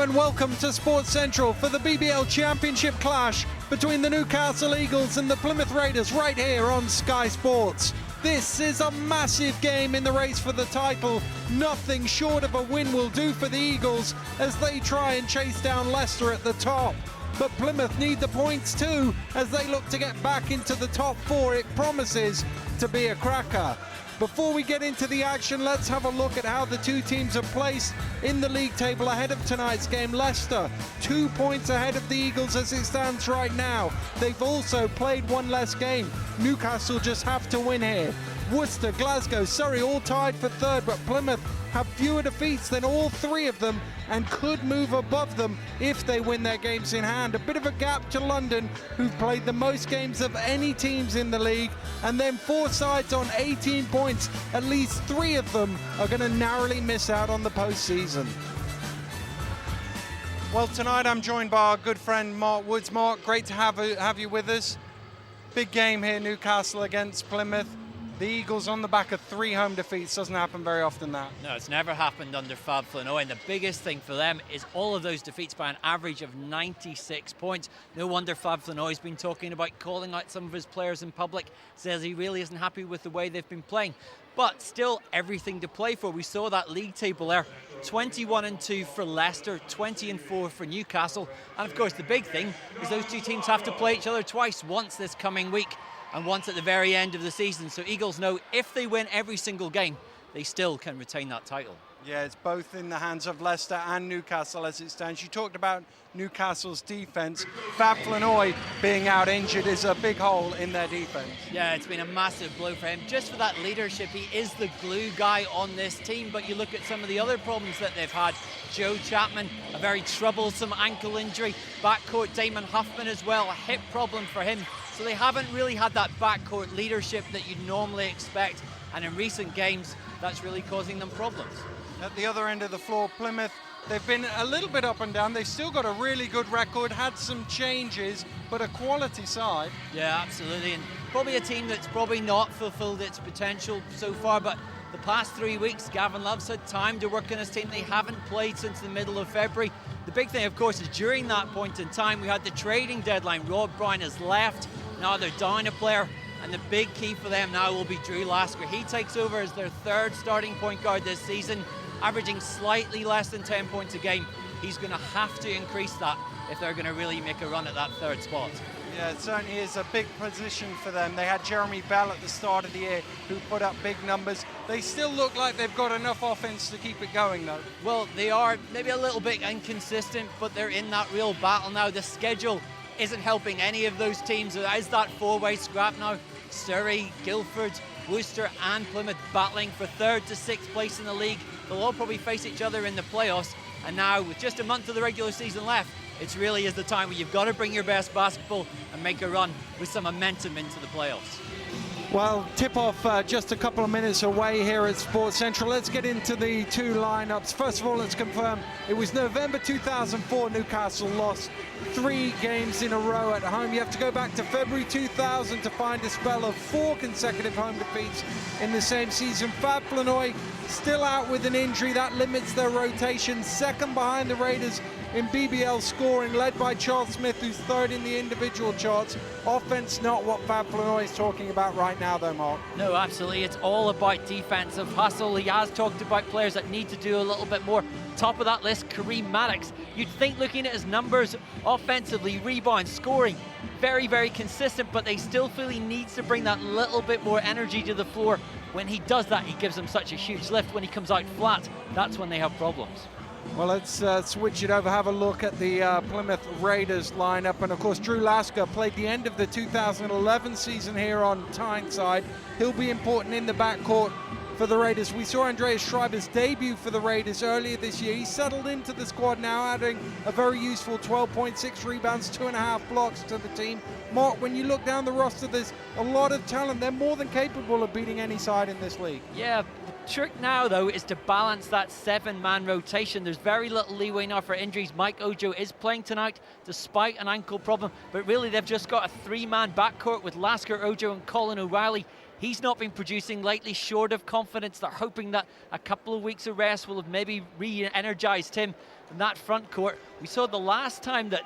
and welcome to Sports Central for the BBL Championship clash between the Newcastle Eagles and the Plymouth Raiders right here on Sky Sports. This is a massive game in the race for the title. Nothing short of a win will do for the Eagles as they try and chase down Leicester at the top. But Plymouth need the points too as they look to get back into the top four. It promises to be a cracker. Before we get into the action, let's have a look at how the two teams are placed in the league table ahead of tonight's game. Leicester, 2 points ahead of the Eagles as it stands right now. They've also played one less game. Newcastle just have to win here. Worcester, Glasgow, Surrey all tied for third, but Plymouth have fewer defeats than all three of them and could move above them if they win their games in hand. A bit of a gap to London, who've played the most games of any teams in the league, and then four sides on 18 points. At least three of them are going to narrowly miss out on the postseason. Well, tonight I'm joined by our good friend Mark Woods. Mark, great to have you with us. Big game here, Newcastle against Plymouth. The Eagles on the back of 3 home defeats. Doesn't happen very often, that. No, it's never happened under Fab Flanoy, and the biggest thing for them is all of those defeats by an average of 96 points. No wonder Fab Flanoy's been talking about calling out some of his players in public, says he really isn't happy with the way they've been playing. But still everything to play for. We saw that league table there, 21-2 for Leicester, 20-4 for Newcastle. And of course the big thing is those two teams have to play each other twice, once this coming week and once at the very end of the season. So Eagles know if they win every single game, they still can retain that title. Yeah, it's both in the hands of Leicester and Newcastle as it stands. You talked about Newcastle's defence. Fab Flanoy being out injured is a big hole in their defence. Yeah, it's been a massive blow for him. Just for that leadership, he is the glue guy on this team. But you look at some of the other problems that they've had. Joe Chapman, a very troublesome ankle injury. Backcourt, Damon Huffman as well, a hip problem for him. So they haven't really had that backcourt leadership that you'd normally expect. And in recent games, that's really causing them problems. At the other end of the floor, Plymouth, they've been a little bit up and down. They've still got a really good record, had some changes, but a quality side. Yeah, absolutely. And probably a team that's probably not fulfilled its potential so far, but the past 3 weeks, Gavin Love's had time to work on his team. They haven't played since the middle of February. The big thing, of course, is during that point in time, we had the trading deadline. Rob Brown has left. Now they're down a player. And the big key for them now will be Drew Lasker. He takes over as their third starting point guard this season, averaging slightly less than 10 points a game. He's going to have to increase that if they're going to really make a run at that third spot. Yeah, it certainly is a big position for them. They had Jeremy Bell at the start of the year who put up big numbers. They still look like they've got enough offense to keep it going, though. Well, they are maybe a little bit inconsistent, but they're in that real battle now. The schedule isn't helping any of those teams. There is that four-way scrap now. Surrey, Guildford, Worcester and Plymouth battling for 3rd to 6th place in the league. They'll all probably face each other in the playoffs. And now, with just a month of the regular season left, it really is the time where you've got to bring your best basketball and make a run with some momentum into the playoffs. Well, tip-off just a couple of minutes away here at Sports Central. Let's get into the two lineups. First of all, let's confirm it was November 2004 Newcastle lost 3 games in a row at home. You have to go back to February 2000 to find a spell of 4 consecutive home defeats in the same season. Fab Flanoy still out with an injury. That limits their rotation. Second behind the Raiders in BBL scoring, led by Charles Smith, who's 3rd in the individual charts. Offense, not what Fab Flanoy is talking about right now, though, Mark. No, absolutely. It's all about defensive hustle. He has talked about players that need to do a little bit more. Top of that list, Kareem Maddox. You'd think, looking at his numbers offensively, rebounds, scoring, very, very consistent, but they still feel he needs to bring that little bit more energy to the floor. When he does that, he gives them such a huge lift. When he comes out flat, that's when they have problems. Well, let's switch it over, have a look at the Plymouth Raiders lineup. And of course, Drew Lasker played the end of the 2011 season here on Tyneside. He'll be important in the backcourt for the Raiders. We saw Andreas Schreiber's debut for the Raiders earlier this year. He's settled into the squad now, adding a very useful 12.6 rebounds, 2.5 blocks to the team. Mark, when you look down the roster, there's a lot of talent. They're more than capable of beating any side in this league. Yeah, the trick now, though, is to balance that 7-man rotation. There's very little leeway now for injuries. Mike Ojo is playing tonight despite an ankle problem, but really they've just got a 3-man backcourt with Lasker, Ojo and Colin O'Reilly. He's not been producing lately, short of confidence. They're hoping that a couple of weeks of rest will have maybe re-energized him in that front court. We saw the last time that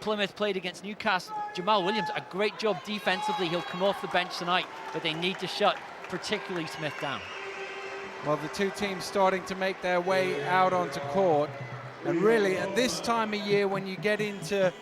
Plymouth played against Newcastle, Jamal Williams, a great job defensively. He'll come off the bench tonight, but they need to shut particularly Smith down. Well, the two teams starting to make their way out onto court. And really, at this time of year, when you get into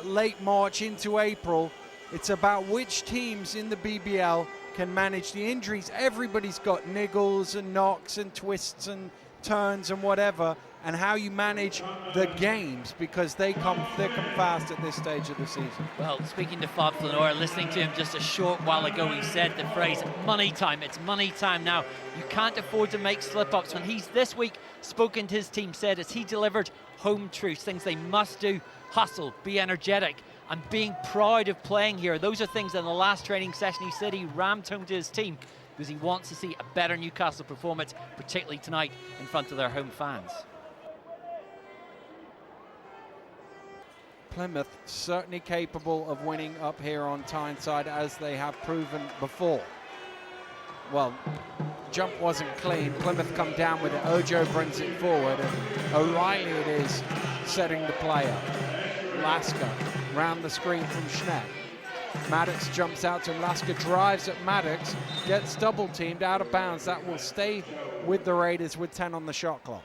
late March into April, it's about which teams in the BBL can manage the injuries. Everybody's got niggles and knocks and twists and turns and whatever, and how you manage the games, because they come thick and fast at this stage of the season. Well, speaking to Fab Flanor, listening to him just a short while ago, he said the phrase, money time. It's money time now. You can't afford to make slip-ups. When he's this week spoken to his team, said as he delivered home truths, things they must do: hustle, be energetic, and being proud of playing here. Those are things in the last training session he said he rammed home to his team, because he wants to see a better Newcastle performance, particularly tonight in front of their home fans. Plymouth certainly capable of winning up here on Tyneside, as they have proven before. Well, jump wasn't clean. Plymouth come down with it. Ojo brings it forward, and O'Reilly it is setting the play up. Lasker round the screen from Schneck. Maddox jumps out to him. Lasker drives at Maddox, gets double teamed out of bounds. That will stay with the Raiders with 10 on the shot clock.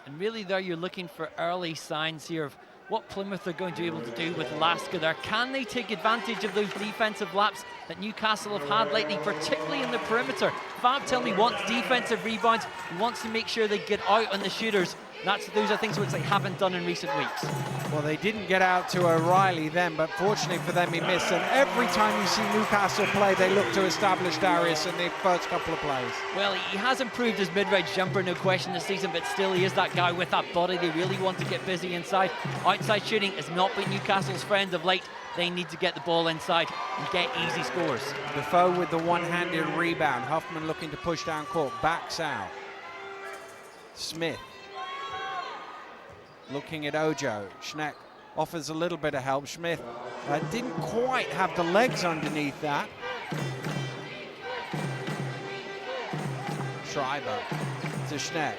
And really there you're looking for early signs here of what Plymouth are going to be able to do with Lasker there. Can they take advantage of those defensive laps that Newcastle have had lately, particularly in the perimeter? Fab tell me wants defensive rebounds. He wants to make sure they get out on the shooters. Those are things which they haven't done in recent weeks. Well, they didn't get out to O'Reilly then, but fortunately for them, he missed. And every time you see Newcastle play, they look to establish Darius in the first couple of plays. Well, he has improved his mid-range jumper, no question, this season, but still he is that guy with that body. They really want to get busy inside. Outside shooting has not been Newcastle's friend of late. They need to get the ball inside and get easy scores. Defoe with the one-handed rebound. Huffman looking to push down court, backs out. Smith looking at Ojo. Schneck offers a little bit of help. Smith didn't quite have the legs underneath that. Schreiber to Schneck.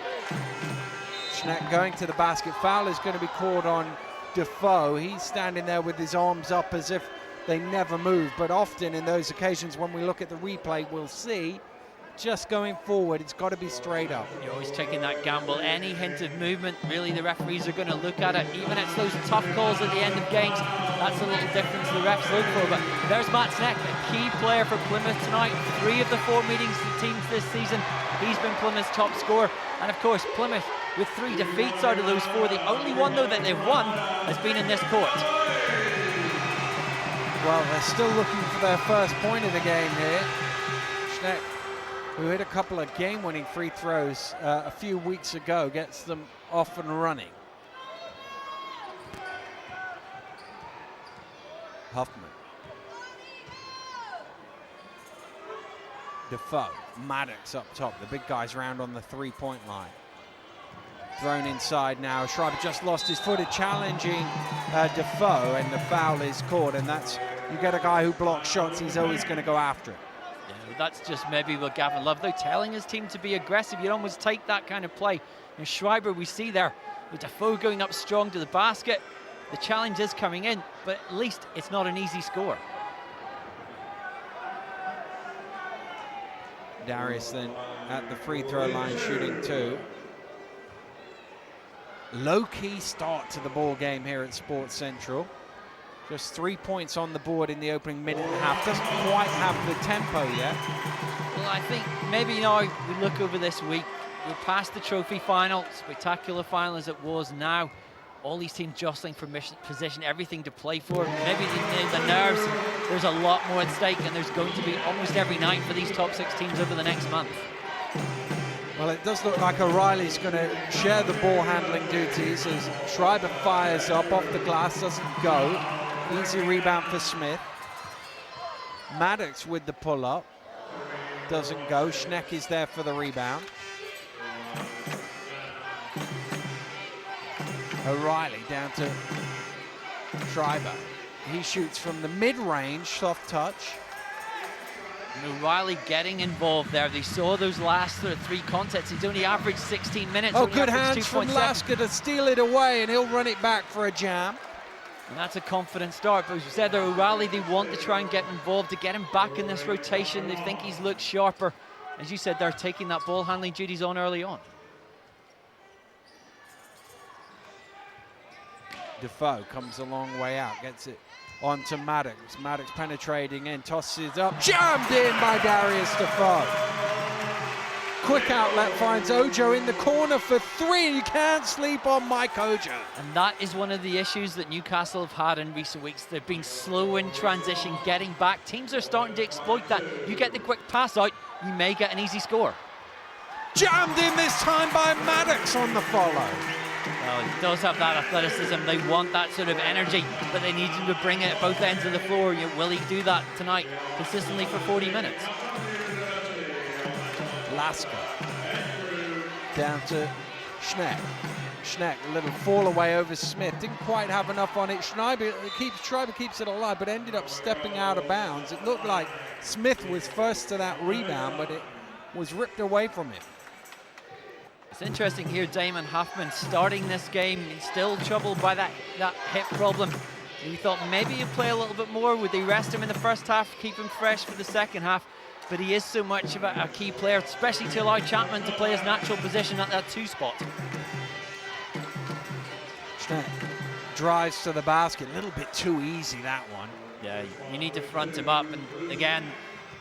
Schneck going to the basket. Foul is going to be called on Defoe. He's standing there with his arms up as if they never move. But often in those occasions when we look at the replay, we'll see just going forward, it's got to be straight up. You're always taking that gamble. Any hint of movement, really the referees are going to look at it. Even it's those tough calls at the end of games, that's a little difference the refs look for. But there's Matt Schneck, a key player for Plymouth tonight. 3 of the 4 meetings the teams this season, he's been Plymouth's top scorer. And of course, Plymouth with 3 defeats out of those 4. The only one though that they've won has been in this court. Well, they're still looking for their first point of the game here. Schneck, who hit a couple of game-winning free throws a few weeks ago, gets them off and running. Huffman. Defoe. Maddox up top. The big guys round on the three-point line. Thrown inside now. Schreiber just lost his footed, challenging Defoe, and the foul is caught. And that's, you get a guy who blocks shots, he's always going to go after it. That's just maybe what Gavin Love, though, telling his team to be aggressive. You'd almost take that kind of play. And Schreiber, we see there, with Defoe going up strong to the basket. The challenge is coming in, but at least it's not an easy score. Darius then at the free throw line shooting 2. Low-key start to the ball game here at Sports Central. Just 3 points on the board in the opening minute and a half. Doesn't quite have the tempo yet. Well, I think maybe now we look over this week. We're past the trophy final, spectacular final as it was now. All these teams jostling for position, everything to play for. Maybe the nerves, there's a lot more at stake, and there's going to be almost every night for these top 6 teams over the next month. Well, it does look like O'Reilly's going to share the ball handling duties as Schreiber fires up off the glass, doesn't go. Easy rebound for Smith. Maddox with the pull-up. Doesn't go. Schneck is there for the rebound. O'Reilly down to Schreiber. He shoots from the mid-range, soft touch. And O'Reilly getting involved there. They saw those last sort of 3 contests. He's only averaged 16 minutes. Oh, good hands from Lasker to steal it away, and he'll run it back for a jam. And that's a confident start. But as we said there, O'Reilly, they want to try and get involved, to get him back in this rotation. They think he's looked sharper. As you said, they're taking that ball handling duties on early on. Defoe comes a long way out, gets it onto Maddox. Maddox penetrating in, tosses it up, jammed in by Darius Defoe. Quick outlet finds Ojo in the corner for 3. You can't sleep on Mike Ojo. And that is one of the issues that Newcastle have had in recent weeks. They've been slow in transition, getting back. Teams are starting to exploit that. You get the quick pass out, you may get an easy score. Jammed in this time by Maddox on the follow. Well, he does have that athleticism. They want that sort of energy, but they need him to bring it at both ends of the floor. Will he do that tonight consistently for 40 minutes? Lasker down to Schneck. Schneck, a little fall away over Smith. Didn't quite have enough on it. Schreiber keeps it alive, but ended up stepping out of bounds. It looked like Smith was first to that rebound, but it was ripped away from him. It's interesting here, Damon Huffman starting this game, still troubled by that hip problem. We thought maybe he'd play a little bit more. Would they rest him in the first half, keep him fresh for the second half? But he is so much of a key player, especially to allow Chapman to play his natural position at that 2 spot. Schneck drives to the basket, a little bit too easy, that one. Yeah, you need to front him up, and again,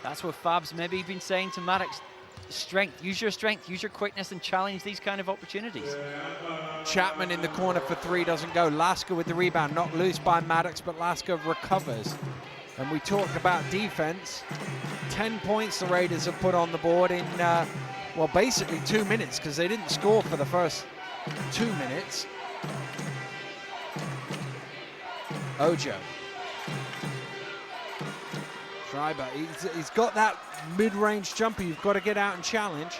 that's what Fab's maybe been saying to Maddox. Strength, use your quickness and challenge these kind of opportunities. Chapman in the corner for 3 doesn't go. Lasker with the rebound, knocked loose by Maddox, but Lasker recovers. And we talked about defense. 10 points the Raiders have put on the board in, well, basically 2 minutes, because they didn't score for the first 2 minutes. Ojo. Schreiber, he's got that mid-range jumper. You've got to get out and challenge.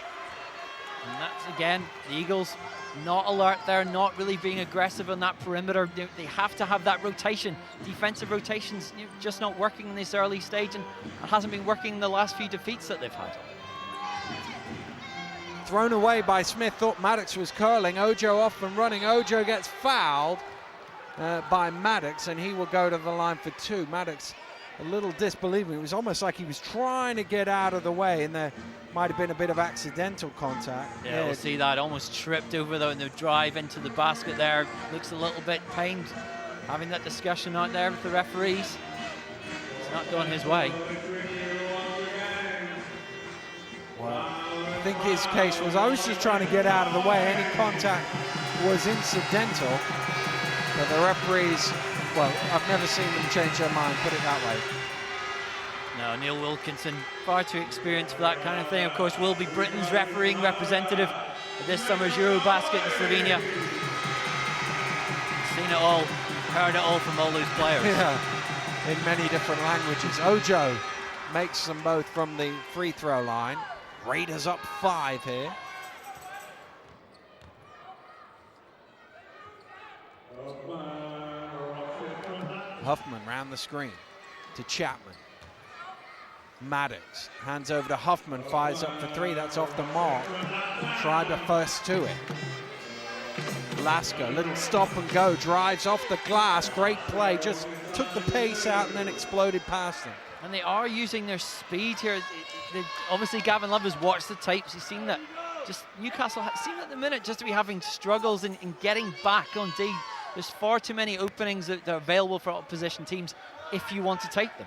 And that's, again, the Eagles not alert there, not really being aggressive on that perimeter. They have to have that rotation. Defensive rotations just not working in this early stage, and it hasn't been working in the last few defeats that they've had. Thrown away by Smith, thought Maddox was curling. Ojo off and running. Ojo gets fouled by Maddox, and he will go to the line for 2. Maddox a little disbelieving. It was almost like he was trying to get out of the way, and there might have been a bit of accidental contact. Yeah, we'll see that. Almost tripped over though in the drive into the basket there. Looks a little bit pained, having that discussion out there with the referees. It's not going his way. Well, I think his case was, I was just trying to get out of the way. Any contact was incidental, but the referees, well, I've never seen them change their mind, put it that way. No, Neil Wilkinson, far too experienced for that kind of thing. Of course, will be Britain's refereeing representative at this summer's Eurobasket in Slovenia. Seen it all, heard it all from all those players. Yeah, in many different languages. Ojo makes them both from the free throw line. Raiders up 5 here. Huffman round the screen to Chapman. Maddox hands over to Huffman, fires up for 3. That's off the mark. Schreiber first to it. Lasker, little stop and go, drives off the glass. Great play, just took the pace out and then exploded past them. And they are using their speed here. Obviously, Gavin Love has watched the tapes. He's seen that. Just Newcastle seem at the minute just to be having struggles in getting back on D. There's far too many openings that are available for opposition teams if you want to take them.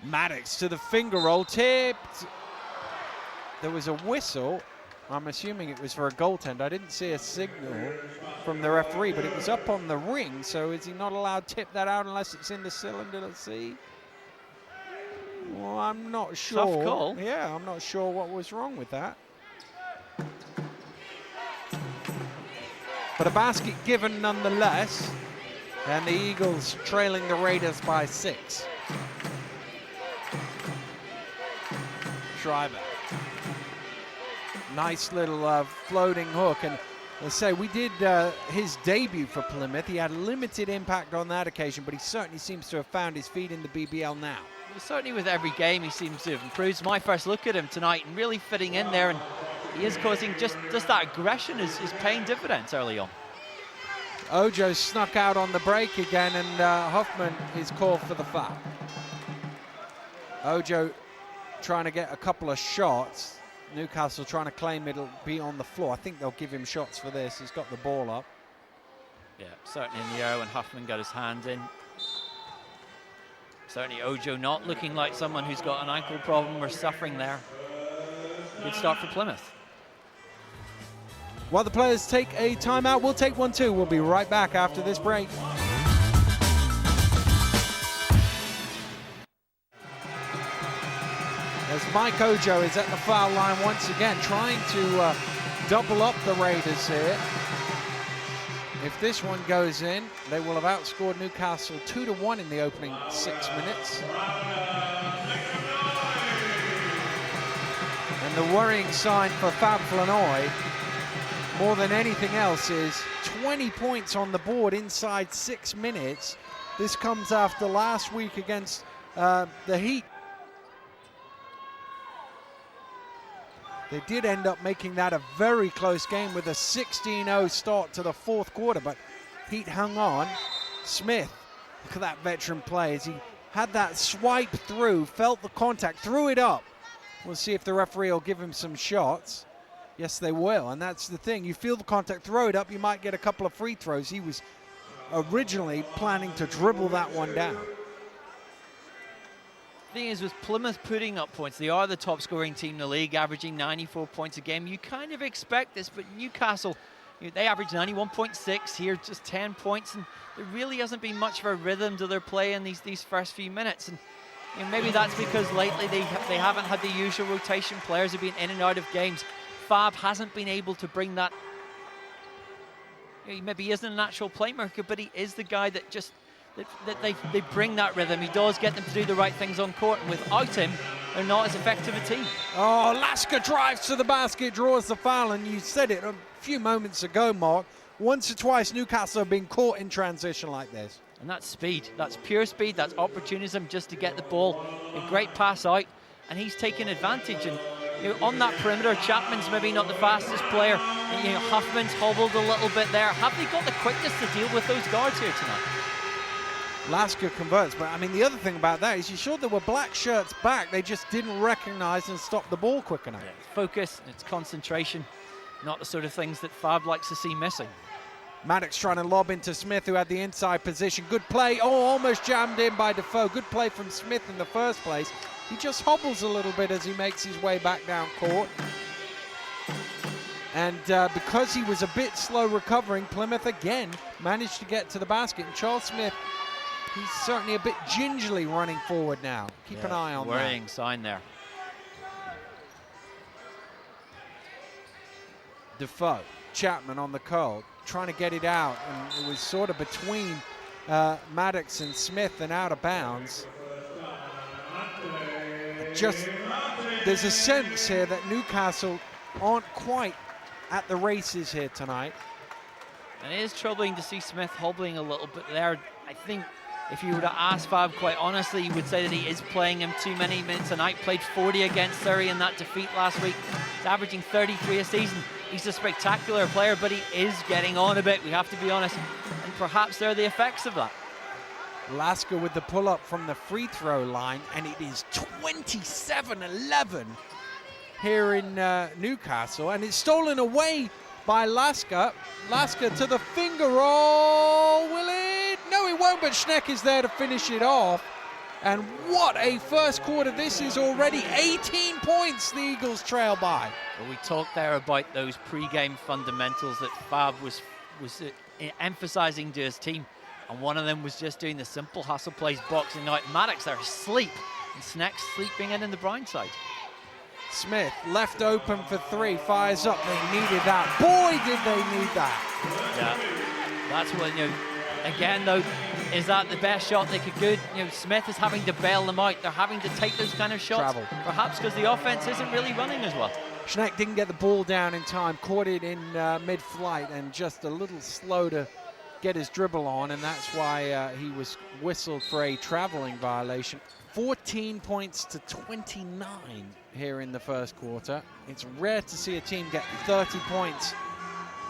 Maddox to the finger roll, tipped. There was a whistle. I'm assuming it was for a goaltend. I didn't see a signal from the referee, but it was up on the ring, so is he not allowed to tip that out unless it's in the cylinder? Let's see. Well, I'm not sure. Tough call. Yeah, I'm not sure what was wrong with that. But a basket given nonetheless, and the Eagles trailing the Raiders by 6. Schreiber. Nice little floating hook, and let's say we did his debut for Plymouth. He had limited impact on that occasion, but he certainly seems to have found his feet in the BBL now. certainly with every game he seems to have improved. It's my first look at him tonight and really fitting in there, and he is causing just that aggression is paying dividends early on. Ojo snuck out on the break again, and Hoffman is called for the foul. Ojo trying to get a couple of shots. Newcastle trying to claim it'll be on the floor. I think they'll give him shots for this. He's got the ball up. Yeah, certainly in the air when Huffman got his hand in. Certainly Ojo not looking like someone who's got an ankle problem or suffering there. Good start for Plymouth. While the players take a timeout, we'll take one too. We'll be right back after this break. As Mike Ojo is at the foul line once again, trying to double up the Raiders here. If this one goes in, they will have outscored Newcastle 2-1 in the opening 6 minutes. And the worrying sign for Fab Flanoy, more than anything else, is 20 points on the board inside 6 minutes. This comes after last week against the Heat. They did end up making that a very close game with a 16-0 start to the fourth quarter, but Heat hung on. Smith, look at that veteran play as he had that swipe through, felt the contact, threw it up. We'll see if the referee will give him some shots. Yes, they will, and that's the thing. You feel the contact, throw it up, you might get a couple of free throws. He was originally planning to dribble that one down. Thing is, with Plymouth putting up points, they are the top scoring team in the league, averaging 94 points a game. You kind of expect this, but Newcastle, they average 91.6 here, just 10 points, and there really hasn't been much of a rhythm to their play in these first few minutes. And maybe that's because lately they haven't had the usual rotation. Players have been in and out of games. Fab hasn't been able to bring that. Maybe he isn't a natural playmaker, but he is the guy that just they bring that rhythm. He does get them to do the right things on court, and without him, they're not as effective a team. Oh, Lasker drives to the basket, draws the foul, and you said it a few moments ago, Mark. Once or twice, Newcastle have been caught in transition like this. And that's speed. That's pure speed. That's opportunism just to get the ball. A great pass out, and he's taking advantage. And on that perimeter, Chapman's maybe not the fastest player. Huffman's hobbled a little bit there. Have they got the quickness to deal with those guards here tonight? Lasker converts, but I mean the other thing about that is you saw there were black shirts back. They just didn't recognize and stop the ball quick enough. Yeah, it's focus, it's concentration, not the sort of things that Fab likes to see missing. Maddox trying to lob into Smith, who had the inside position. Good play. Oh, almost jammed in by Defoe. Good play from Smith in the first place. He just hobbles a little bit as he makes his way back down court. And because he was a bit slow recovering, Plymouth again managed to get to the basket. And Charles Smith, he's certainly a bit gingerly running forward now. Keep an eye on that. Worrying sign there. Defoe, Chapman on the curl, trying to get it out, and it was sort of between Maddox and Smith and out of bounds. There's a sense here that Newcastle aren't quite at the races here tonight. And it is troubling to see Smith hobbling a little bit there. I think if you were to ask Fab quite honestly, he would say that he is playing him too many minutes a night. Played 40 against Surrey in that defeat last week. He's averaging 33 a season. He's a spectacular player, but he is getting on a bit, we have to be honest. And perhaps they're the effects of that. Lasker with the pull-up from the free throw line, and it is 27-11 here in Newcastle, and it's stolen away by Lasker. Lasker to the finger roll. Will it? No, it won't, but Schneck is there to finish it off. And what a first quarter this is already. 18 points the Eagles trail by. Well, we talked there about those pre-game fundamentals that Fab was emphasizing to his team. And one of them was just doing the simple hustle plays, boxing out. Maddox there asleep, and Schneck sleeping in the blind side. Smith left open for three, fires up. They needed that. Boy, did they need that. Yeah, that's what, again though, is that the best shot they could do? Smith is having to bail them out. They're having to take those kind of shots. Travel. Perhaps because the offense isn't really running as well. Schneck didn't get the ball down in time, caught it in mid-flight, and just a little slow to get his dribble on, and that's why he was whistled for a traveling violation. 14 points to 29 here in the first quarter. It's rare to see a team get 30 points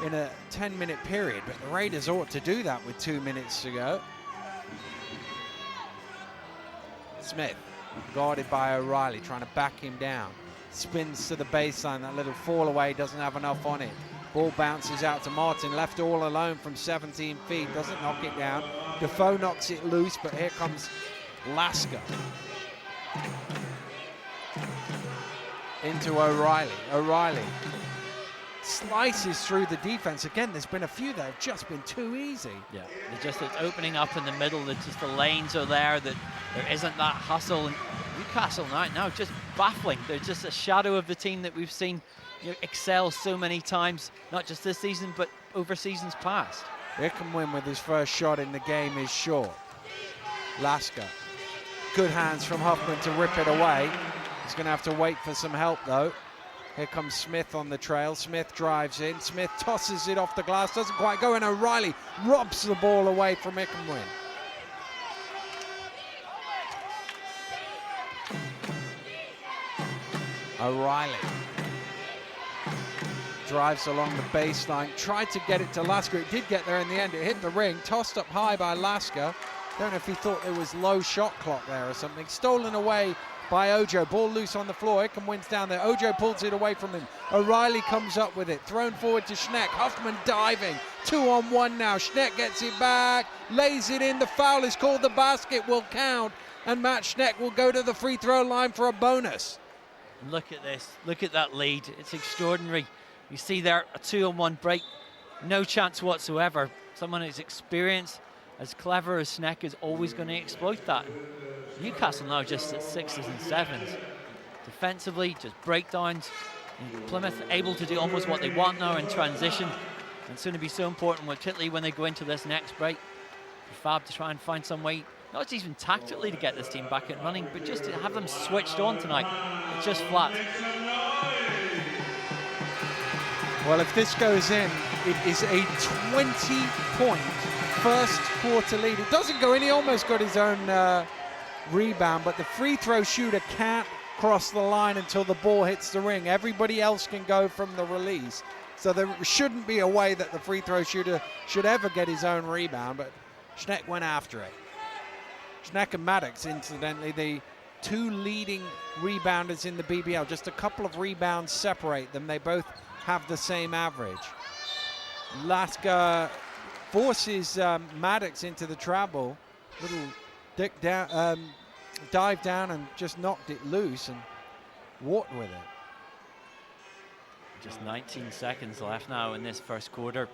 in a 10-minute period, but the Raiders ought to do that with 2 minutes to go. Smith, guarded by O'Reilly, trying to back him down. Spins to the baseline, that little fall away doesn't have enough on it. Ball bounces out to Martin, left all alone from 17 feet, doesn't knock it down. Defoe knocks it loose, but here comes Lasker. Into O'Reilly. O'Reilly slices through the defense. Again, there's been a few that have just been too easy. Yeah, it's opening up in the middle. Just the lanes are there. That there isn't that hustle. And Newcastle now just baffling. They're just a shadow of the team that we've seen excel so many times, not just this season, but over seasons past. Ickenwin with his first shot in the game is short. Lasker. Good hands from Huffman to rip it away. He's going to have to wait for some help, though. Here comes Smith on the trail. Smith drives in. Smith tosses it off the glass. Doesn't quite go, and O'Reilly robs the ball away from Ickenwin. O'Reilly drives along the baseline. Tried to get it to Lasker. It did get there in the end. It hit the ring. Tossed up high by Lasker. Don't know if he thought there was low shot clock there or something. Stolen away by Ojo. Ball loose on the floor. Ickenwin's down there. Ojo pulls it away from him. O'Reilly comes up with it. Thrown forward to Schneck. Huffman diving. 2-on-1 now. Schneck gets it back. Lays it in. The foul is called. The basket will count. And Matt Schneck will go to the free throw line for a bonus. Look at this. Look at that lead. It's extraordinary. You see there a 2-on-1 break. No chance whatsoever. Someone who's experienced, as clever as Schneck, is always going to exploit that. Newcastle now just at 6s and 7s. Defensively, just breakdowns. And Plymouth able to do almost what they want now in transition. And it's going to be so important, particularly when they go into this next break, for Fab to try and find some way, not even tactically to get this team back and running, but just to have them switched on tonight. It's just flat. Well, if this goes in, it is a 20-point first quarter lead. It doesn't go in. He almost got his own rebound, but the free throw shooter can't cross the line until the ball hits the ring. Everybody else can go from the release. So there shouldn't be a way that the free throw shooter should ever get his own rebound, but Schneck went after it. Schneck and Maddox, incidentally, the two leading rebounders in the BBL. Just a couple of rebounds separate them. They both have the same average. Lasker forces Maddox into the travel. Little dive down and just knocked it loose and walked with it. Just 19 seconds left now in this first quarter.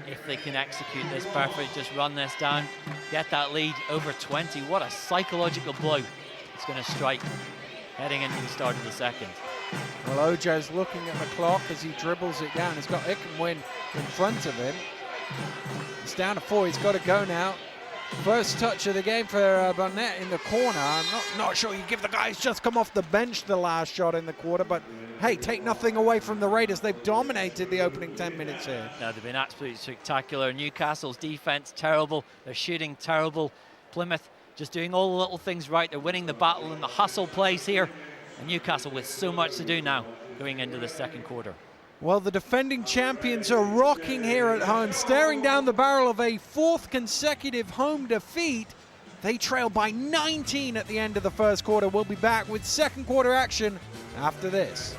If they can execute this perfect, just run this down, get that lead over 20. What a psychological blow it's going to strike heading into the start of the second. Well, Ojo's looking at the clock as he dribbles it down. He's got Ickenwin in front of him. It's down to 4. He's got to go now. First touch of the game for Barnett in the corner. I'm not sure you give the guy who's just come off the bench the last shot in the quarter, but hey, take nothing away from the Raiders. They've dominated the opening 10 minutes here. No, they've been absolutely spectacular. Newcastle's defense, terrible. They're shooting, terrible. Plymouth just doing all the little things right. They're winning the battle and the hustle plays here. And Newcastle with so much to do now going into the second quarter. Well, the defending champions are rocking here at home, staring down the barrel of a 4th consecutive home defeat. They trail by 19 at the end of the first quarter. We'll be back with second quarter action after this.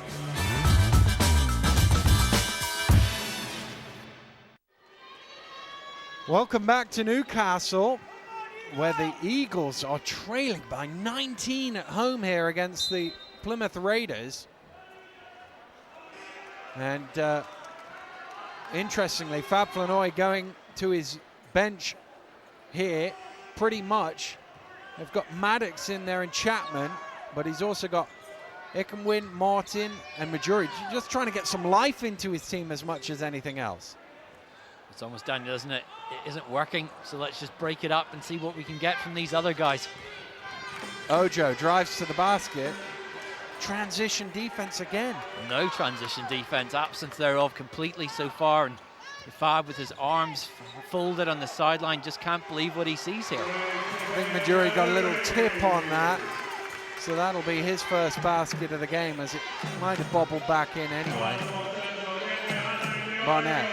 Welcome back to Newcastle, where the Eagles are trailing by 19 at home here against the Plymouth Raiders. And interestingly, Fab Flanoy going to his bench here pretty much. They've got Maddox in there and Chapman, but he's also got Ickenwin, Martin and Majuri, just trying to get some life into his team as much as anything else. It's almost done, isn't it? It isn't working, so let's just break it up and see what we can get from these other guys. Ojo drives to the basket. Transition defense again. No transition defense, absence thereof completely so far, and Fab with his arms folded on the sideline, just can't believe what he sees here. I think Majuri got a little tip on that, so that'll be his first basket of the game, as it might have bobbled back in anyway. Barnett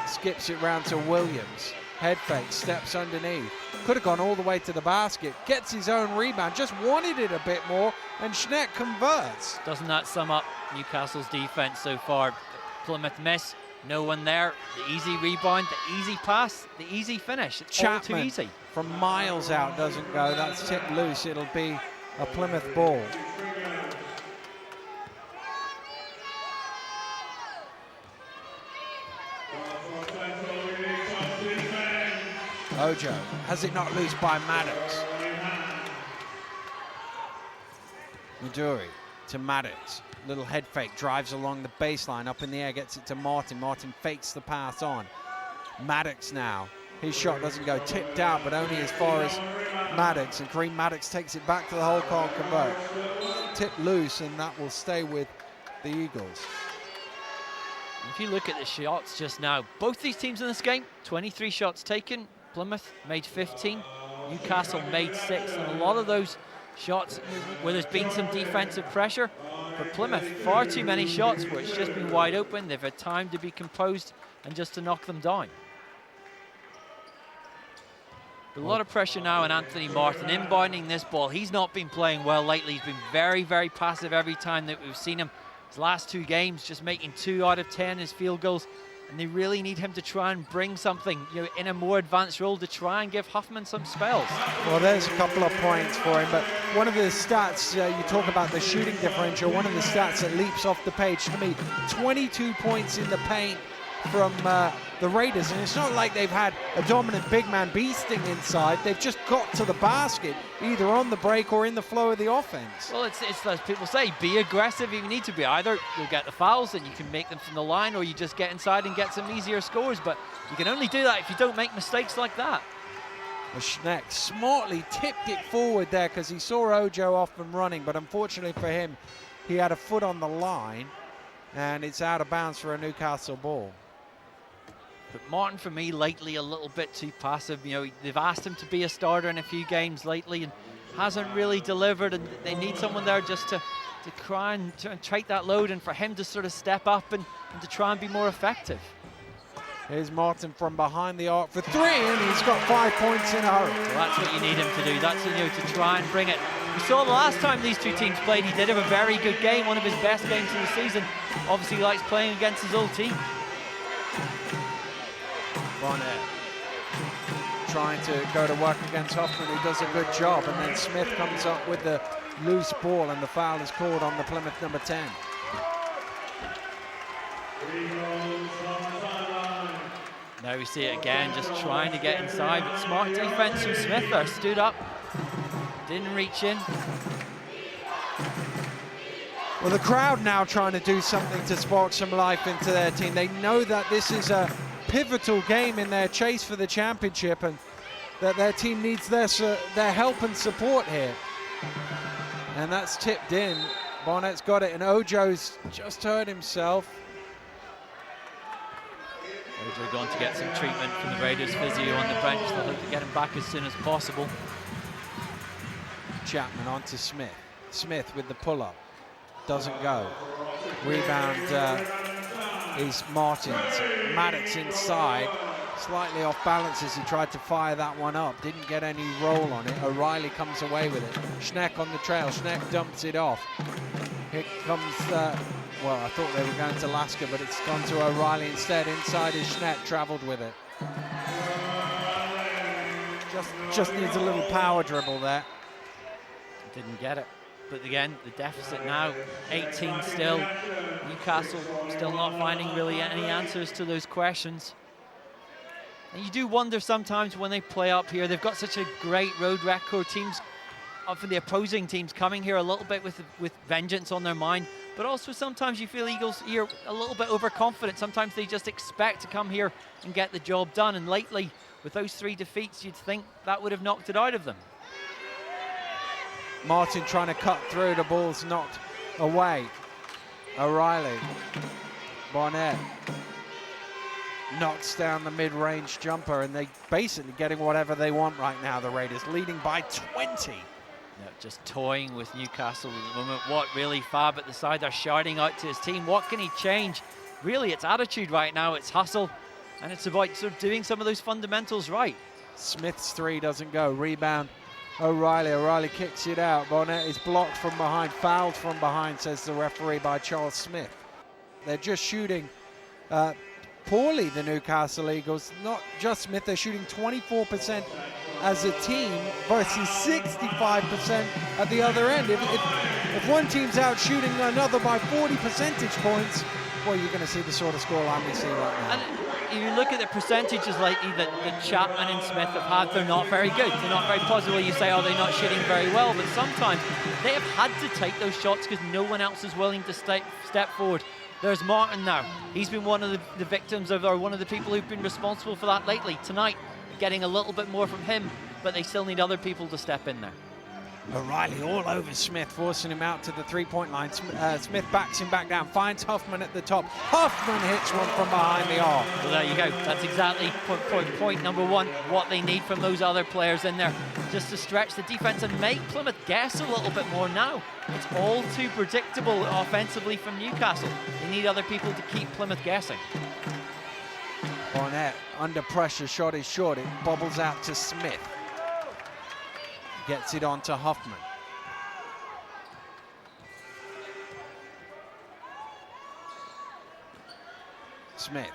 skips it round to Williams. Head fake, steps underneath. Could have gone all the way to the basket. Gets his own rebound, just wanted it a bit more, and Schneck converts. Doesn't that sum up Newcastle's defense so far? Plymouth miss, no one there. The easy rebound, the easy pass, the easy finish. It's Chapman all too easy. From miles out doesn't go. That's tipped loose. It'll be a Plymouth ball. Ojo has it not loose by Maddox. Maduri to Maddox. Little head fake, drives along the baseline, up in the air, gets it to Martin. Martin fakes the pass on. Maddox now. His shot doesn't go, tipped out, but only as far as Maddox. And Kareem Maddox takes it back to the hole, can't convert. Tipped loose, and that will stay with the Eagles. If you look at the shots just now, both these teams in this game, 23 shots taken. Plymouth made 15, Newcastle made 6, and a lot of those shots where there's been some defensive pressure. For Plymouth, far too many shots where it's just been wide open. They've had time to be composed and just to knock them down. But a lot of pressure now on Anthony Martin inbounding this ball. He's not been playing well lately. He's been very, very passive every time that we've seen him. His last 2 games, just making 2 out of 10 his field goals. And they really need him to try and bring something, in a more advanced role to try and give Huffman some spells. Well, there's a couple of points for him, but one of the stats, you talk about the shooting differential, one of the stats that leaps off the page to me, 22 points in the paint from the Raiders, and it's not like they've had a dominant big man beasting inside. They've just got to the basket, either on the break or in the flow of the offense. Well, it's as people say, be aggressive if you need to be. Either you'll get the fouls and you can make them from the line, or you just get inside and get some easier scores, but you can only do that if you don't make mistakes like that. Well, Schneck smartly tipped it forward there because he saw Ojo off and running, but unfortunately for him, he had a foot on the line, and it's out of bounds for a Newcastle ball. But Martin, for me, lately a little bit too passive. They've asked him to be a starter in a few games lately and hasn't really delivered, and they need someone there just to try and take that load, and for him to sort of step up and to try and be more effective. Here's Martin from behind the arc for 3, and he's got 5 points in a hurry. Well, that's what you need him to do. That's to try and bring it. We saw the last time these two teams played, he did have a very good game, one of his best games of the season. Obviously, he likes playing against his old team. Barnett trying to go to work against Hoffman, who does a good job, and then Smith comes up with the loose ball, and the foul is called on the Plymouth number 10. Now we see it again, just trying to get inside, but smart defense from Smith there, stood up, didn't reach in. Well, the crowd now trying to do something to spark some life into their team. They know that this is a pivotal game in their chase for the championship, and that their team needs their help and support here. And that's tipped in. Barnett's got it, and Ojo's just hurt himself. Ojo going to get some treatment from the Raiders physio on the bench. They'll hope to get him back as soon as possible. Chapman on to Smith. Smith with the pull-up. Doesn't go. Rebound is Martin's. Maddox inside. Slightly off balance as he tried to fire that one up. Didn't get any roll on it. O'Reilly comes away with it. Schneck on the trail. Schneck dumps it off. Here comes, well, I thought they were going to Lasker, but it's gone to O'Reilly instead. Inside is Schneck, traveled with it. Just needs a little power dribble there. Didn't get it. But again, the deficit now, 18 still. Newcastle still not finding really any answers to those questions. And you do wonder sometimes when they play up here, they've got such a great road record. Teams, often the opposing teams, coming here a little bit with vengeance on their mind. But also sometimes you feel Eagles here a little bit overconfident. Sometimes they just expect to come here and get the job done. And lately, with those 3 defeats, you'd think that would have knocked it out of them. Martin trying to cut through, the ball's knocked away. O'Reilly, Barnett. knocks down the mid-range jumper, and they're basically getting whatever they want right now, the Raiders, leading by 20. Yeah, just toying with Newcastle at the moment. What really Fab at the side, they're shouting out to his team. What can he change? Really, it's attitude right now. It's hustle, and it's about sort of doing some of those fundamentals right. Smith's three doesn't go. Rebound, O'Reilly. O'Reilly kicks it out. Barnett is blocked from behind, fouled from behind, says the referee, by Charles Smith. They're just shooting poorly, the Newcastle Eagles. Not just Smith, they're shooting 24% as a team versus 65% at the other end. If one team's out shooting another by 40 percentage points, well, you're going to see the sort of scoreline we see right now. And if you look at the percentages lately that Chapman and Smith have had, they're not very good. They're not very positive. You say, oh, they're not shooting very well, but sometimes they have had to take those shots because no one else is willing to step forward. There's Martin now. He's been one of the victims of, or one of the people who've been responsible for that lately. Tonight, getting a little bit more from him, but they still need other people to step in there. O'Reilly all over Smith, forcing him out to the three-point line. Smith backs him back down, finds Huffman at the top. Huffman hits one from behind the arc. Well, there you go. That's exactly point number one, what they need from those other players in there, just to stretch the defense and make Plymouth guess a little bit more now. It's all too predictable offensively from Newcastle. They need other people to keep Plymouth guessing. Barnett under pressure, shot is short. It bobbles out to Smith. Gets it on to Huffman. Smith.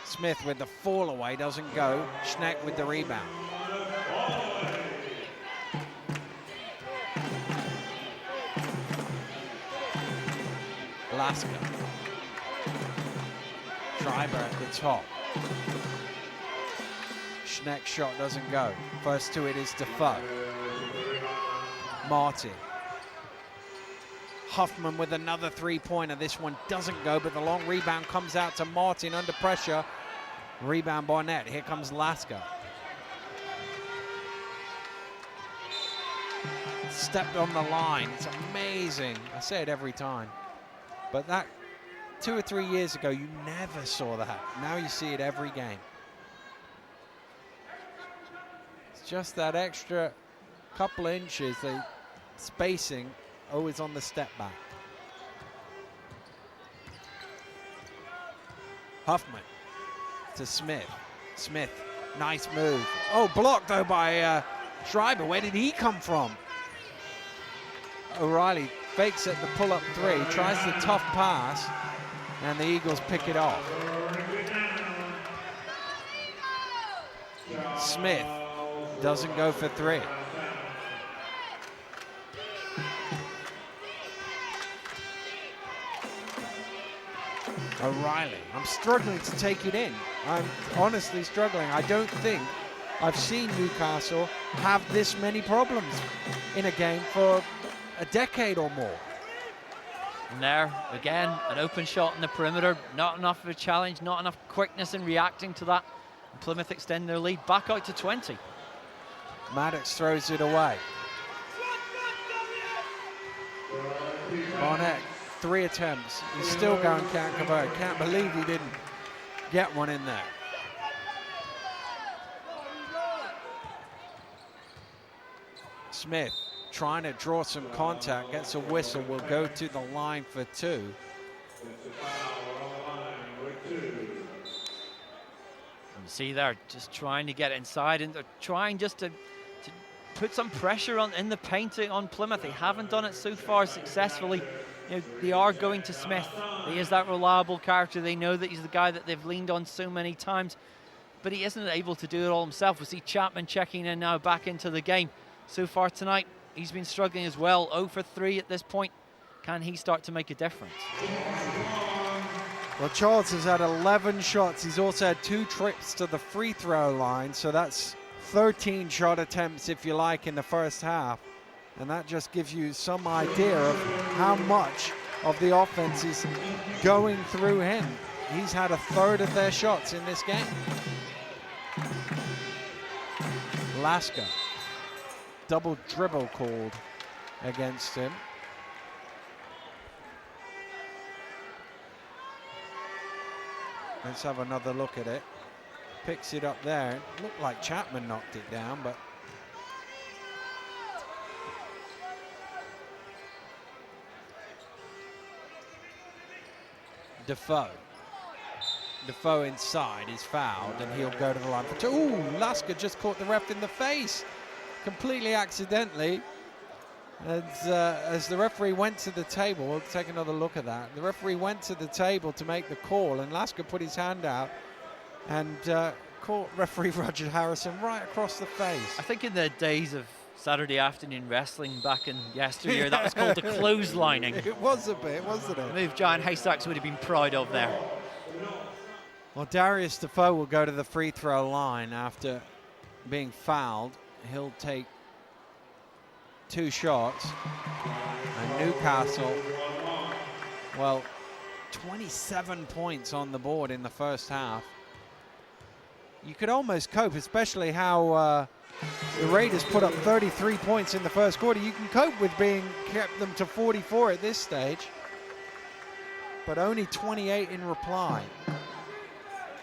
Smith with the fall away, doesn't go. Schneck with the rebound. Lasker. Schreiber at the top. Schneck's shot doesn't go. First to it is Defoe. Martin. Huffman with another three-pointer. This one doesn't go, but the long rebound comes out to Martin under pressure. Rebound Barnett. Here comes Lasker. Stepped on the line. It's amazing. I say it every time. But that 2 or 3 years ago, you never saw that. Now you see it every game. Just that extra couple inches, the spacing always on the step back. Huffman to Smith. Smith, nice move. Oh, blocked though by Schreiber. Where did he come from? O'Reilly fakes it, the pull-up three, tries the tough pass, and the Eagles pick it off. Smith doesn't go for three. O'Reilly, I'm struggling to take it in. I'm honestly struggling. I don't think I've seen Newcastle have this many problems in a game for a decade or more. And there, again, an open shot in the perimeter. Not enough of a challenge, not enough quickness in reacting to that. And Plymouth extend their lead back out to 20. Maddox throws it away. Barnett, 3 attempts. He's still going, can't convert. Can't believe he didn't get one in there. Smith trying to draw some contact, gets a whistle, will go to the line for 2. You see there, just trying to get inside, and they're trying just to put some pressure in the paint on Plymouth. They haven't done it so far successfully. You know, they are going to Smith. He is that reliable character. They know that he's the guy that they've leaned on so many times, but he isn't able to do it all himself. We see Chapman checking in now back into the game. So far tonight, he's been struggling as well. 0 for 3 at this point. Can he start to make a difference? Well, Charles has had 11 shots. He's also had 2 trips to the free throw line, so that's 13 shot attempts, if you like, in the first half. And that just gives you some idea of how much of the offense is going through him. He's had 1/3 of their shots in this game. Lasker, double dribble called against him. Let's have another look at it. Picks it up there. It looked like Chapman knocked it down, but Defoe inside is fouled, and he'll go to the line for two. Ooh, Lasker just caught the ref in the face, completely accidentally. As the referee went to the table, we'll take another look at that. The referee went to the table to make the call, and Lasker put his hand out and caught referee Roger Harrison right across the face. I think in the days of Saturday afternoon wrestling back in yesteryear, that was called the clotheslining. It was a bit, wasn't it? A move Giant Haystacks would have been proud of there. Well, Darius Defoe will go to the free throw line after being fouled. He'll take 2 shots. And Newcastle, well, 27 points on the board in the first half. You could almost cope, especially how the Raiders put up 33 points in the first quarter. You can cope with being kept them to 44 at this stage, but only 28 in reply.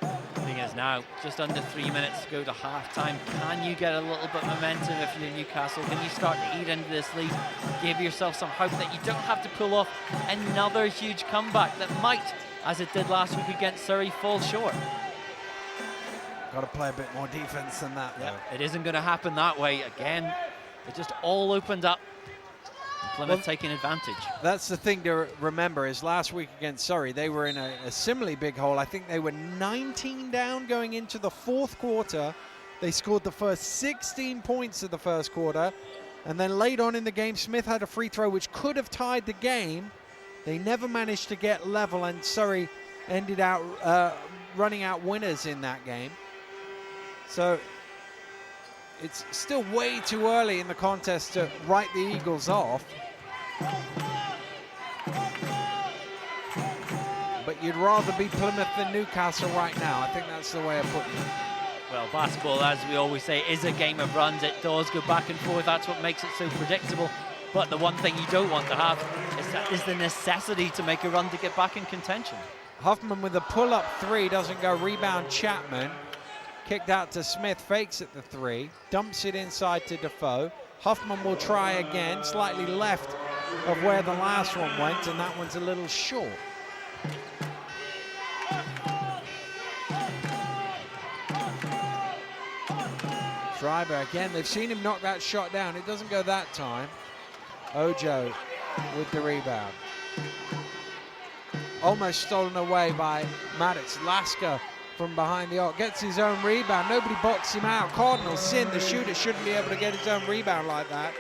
The thing is now, just under 3 minutes to go to halftime. Can you get a little bit of momentum if you're Newcastle? Can you start to eat into this lead? Give yourself some hope that you don't have to pull off another huge comeback that might, as it did last week against Surrey, fall short. Got to play a bit more defense than that, though. It isn't going to happen that way. Again, it just all opened up. Plymouth taking advantage. That's the thing to remember, is last week against Surrey, they were in a similarly big hole. I think they were 19 down going into the fourth quarter. They scored the first 16 points of the first quarter. And then late on in the game, Smith had a free throw which could have tied the game. They never managed to get level, and Surrey ended out running out winners in that game. So it's still way too early in the contest to write the Eagles off. But you'd rather be Plymouth than Newcastle right now. I think that's the way of putting it. Well, basketball, as we always say, is a game of runs. It does go back and forth. That's what makes it so predictable. But the one thing you don't want to have is the necessity to make a run to get back in contention. Huffman with a pull-up 3, doesn't go. Rebound Chapman. Kicked out to Smith, fakes at the 3, dumps it inside to Defoe. Huffman will try again, slightly left of where the last one went, and that one's a little short. Schreiber again, they've seen him knock that shot down. It doesn't go that time. Ojo with the rebound. Almost stolen away by Maddox. Lasker from behind the arc, gets his own rebound. Nobody boxed him out. Cardinal sin, the shooter shouldn't be able to get his own rebound like that.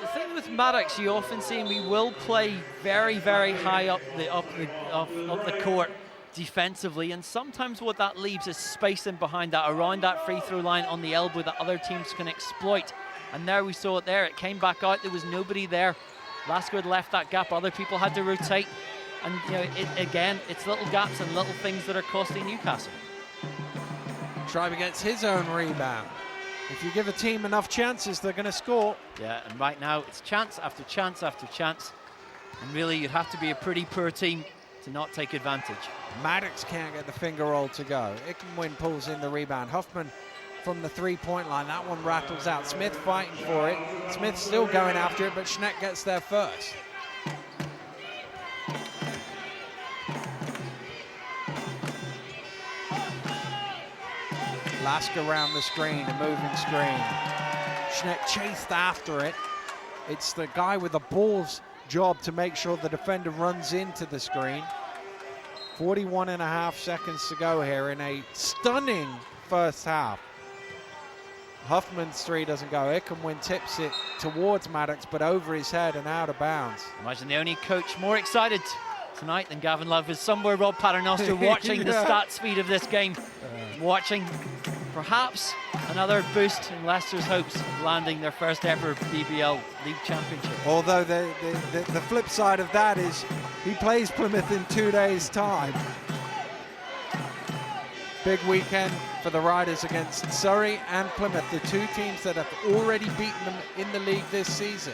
The thing with Maddox, you often see him, he will play very, very high up the court defensively, and sometimes what that leaves is spacing behind that, around that free throw line on the elbow that other teams can exploit. And there we saw it there. It came back out. There was nobody there. Lasker had left that gap. Other people had to rotate. And you know, again, it's little gaps and little things that are costing Newcastle. Schreiber gets his own rebound. If you give a team enough chances, they're going to score. Yeah, and right now it's chance after chance after chance. And really, you'd have to be a pretty poor team to not take advantage. Maddox can't get the finger roll to go. Ickenwin pulls in the rebound. Huffman from the 3-point line. That one rattles out. Smith fighting for it. Smith still going after it, but Schneck gets there first. Lasker around the screen, a moving screen. Schneck chased after it. It's the guy with the ball's job to make sure the defender runs into the screen. 41.5 seconds to go here in a stunning first half. Huffman's 3 doesn't go. Ickenwin tips it towards Maddox, but over his head and out of bounds. Imagine the only coach more excited tonight than Gavin Love is somewhere Rob Paternoster watching the stat speed of this game. Watching perhaps another boost in Leicester's hopes of landing their first ever BBL League Championship. Although the flip side of that is he plays Plymouth in 2 days' time. Big weekend for the Riders against Surrey and Plymouth, the 2 teams that have already beaten them in the league this season.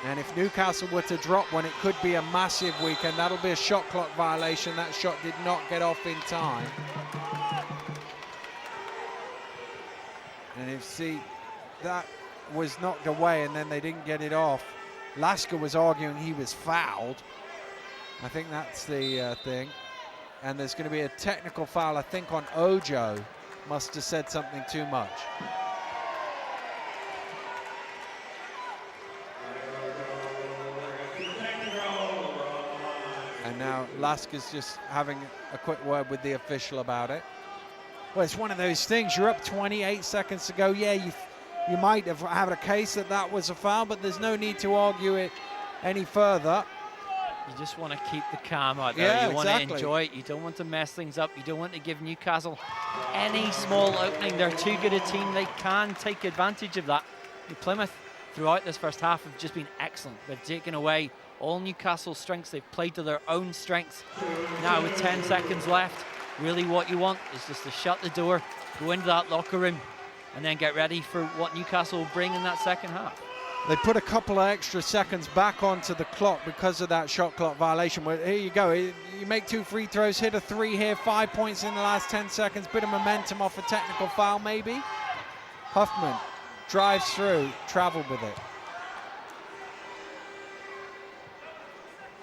And if Newcastle were to drop one, it could be a massive weekend. That'll be a shot clock violation. That shot did not get off in time. And if see, that was knocked away and then they didn't get it off. Lasker was arguing he was fouled. I think that's the thing. And there's going to be a technical foul, I think, on Ojo. Must have said something too much. And now Lasker's just having a quick word with the official about it. Well, it's one of those things. You're up 28 seconds to go. Yeah, you might have had a case that was a foul, but there's no need to argue it any further. You just want to keep the calm out there. Yeah, you want to enjoy it. You don't want to mess things up. You don't want to give Newcastle any small opening. They're too good a team. They can take advantage of that. Plymouth, throughout this first half, have just been excellent. They've taken away all Newcastle's strengths. They've played to their own strengths. Now, with 10 seconds left, really what you want is just to shut the door, go into that locker room, and then get ready for what Newcastle will bring in that second half. They put a couple of extra seconds back onto the clock because of that shot clock violation. Well, here you go. You make 2 free throws, hit a 3 here, 5 points in the last 10 seconds. Bit of momentum off a technical foul, maybe. Huffman drives through, traveled with it.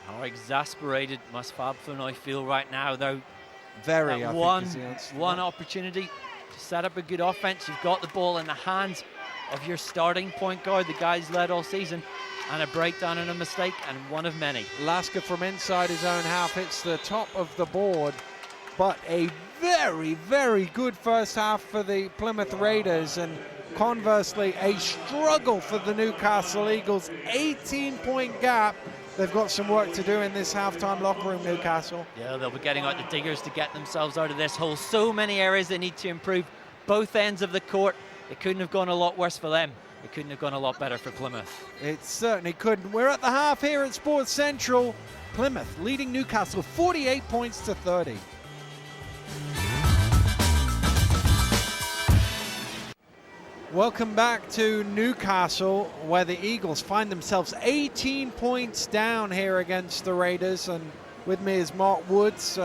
How exasperated must Fab Flanoy feel right now, though? Very. One opportunity to set up a good offense. You've got the ball in the hands of your starting point guard, the guy's led all season, and a breakdown and a mistake, and one of many. Lasker from inside his own half hits the top of the board, but a very, very good first half for the Plymouth Raiders, and conversely a struggle for the Newcastle Eagles. 18-point gap. They've got some work to do in this halftime locker room, Newcastle. Yeah, they'll be getting out the diggers to get themselves out of this hole. So many areas they need to improve. Both ends of the court. It couldn't have gone a lot worse for them. It couldn't have gone a lot better for Plymouth. It certainly couldn't. We're at the half here at Sports Central. Plymouth leading Newcastle 48 points to 30. Welcome back to Newcastle, where the Eagles find themselves 18 points down here against the Raiders. And with me is Mark Woods,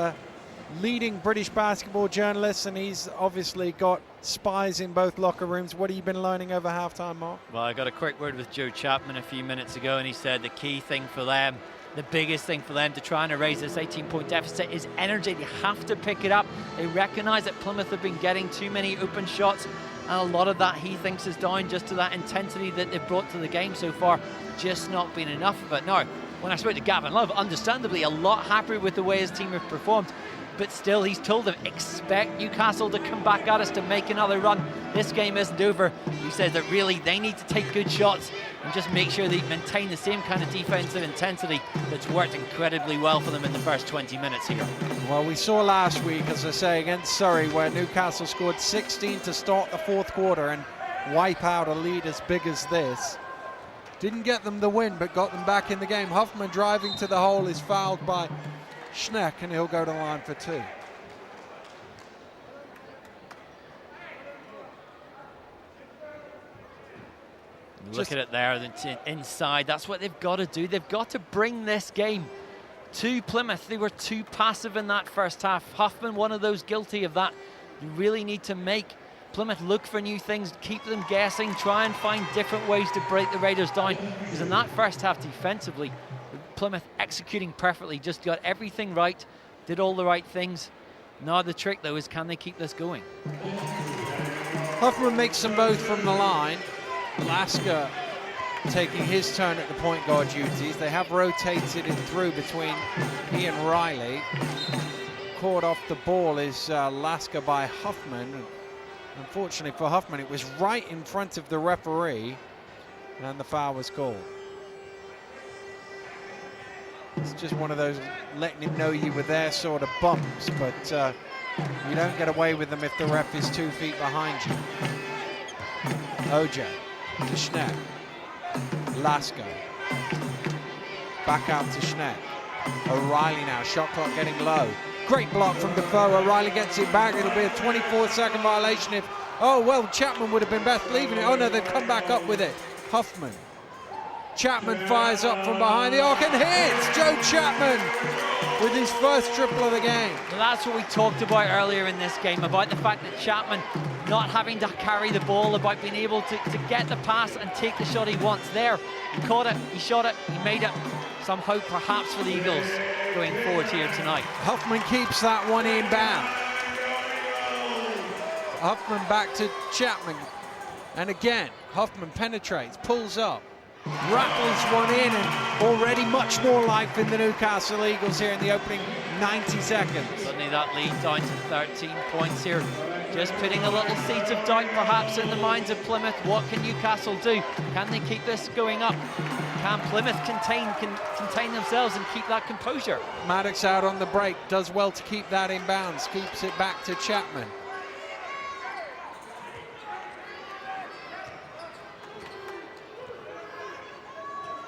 leading British basketball journalist, and he's obviously got spies in both locker rooms. What have you been learning over halftime, Mark? Well, I got a quick word with Joe Chapman a few minutes ago, and he said the key thing for them, the biggest thing for them to try and erase this 18-point deficit is energy. They have to pick it up. They recognise that Plymouth have been getting too many open shots, and a lot of that he thinks is down just to that intensity that they've brought to the game so far, just not been enough of it. Now, when I spoke to Gavin Love, understandably a lot happier with the way his team have performed, but still he's told them, expect Newcastle to come back at us to make another run. This game isn't over. He says that really they need to take good shots and just make sure they maintain the same kind of defensive intensity that's worked incredibly well for them in the first 20 minutes here. Well, we saw last week, as I say, against Surrey, where Newcastle scored 16 to start the fourth quarter and wipe out a lead as big as this. Didn't get them the win, but got them back in the game. Huffman driving to the hole is fouled by Schneck, and he'll go to the line for 2. Look at it there, inside. That's what they've got to do. They've got to bring this game to Plymouth. They were too passive in that first half. Huffman, one of those guilty of that. You really need to make Plymouth look for new things, keep them guessing, try and find different ways to break the Raiders down. Because in that first half defensively, Plymouth executing perfectly, just got everything right, did all the right things. Now the trick though is, can they keep this going? Huffman makes them both from the line. Lasker taking his turn at the point guard duties. They have rotated it through between he and Riley. Caught off the ball is Lasker by Huffman. Unfortunately for Huffman, it was right in front of the referee, and the foul was called. It's just one of those letting him know you were there sort of bumps, but you don't get away with them if the ref is 2 feet behind you. Ojo to Schneck. Lasker. Back out to Schneck. O'Reilly now, shot clock getting low. Great block from Defoe. O'Reilly gets it back. It'll be a 24-second violation if, oh, well, Chapman would have been best leaving it. Oh, no, they've come back up with it. Huffman Chapman fires up from behind the arc and hits Joe Chapman with his first triple of the game. Well, that's what we talked about earlier in this game, about the fact that Chapman not having to carry the ball, about being able to get the pass and take the shot he wants. There, he caught it, he shot it, he made it. Some hope perhaps for the Eagles going forward here tonight. Huffman keeps that one inbound. Huffman back to Chapman. And again, Huffman penetrates, pulls up, rattles one in, and already much more life in the Newcastle Eagles here in the opening 90 seconds. Suddenly that lead down to 13 points here. Just putting a little seed of doubt perhaps in the minds of Plymouth. What can Newcastle do? Can they keep this going up? Can Plymouth contain themselves and keep that composure? Maddox out on the break, does well to keep that in bounds, keeps it back to Chapman.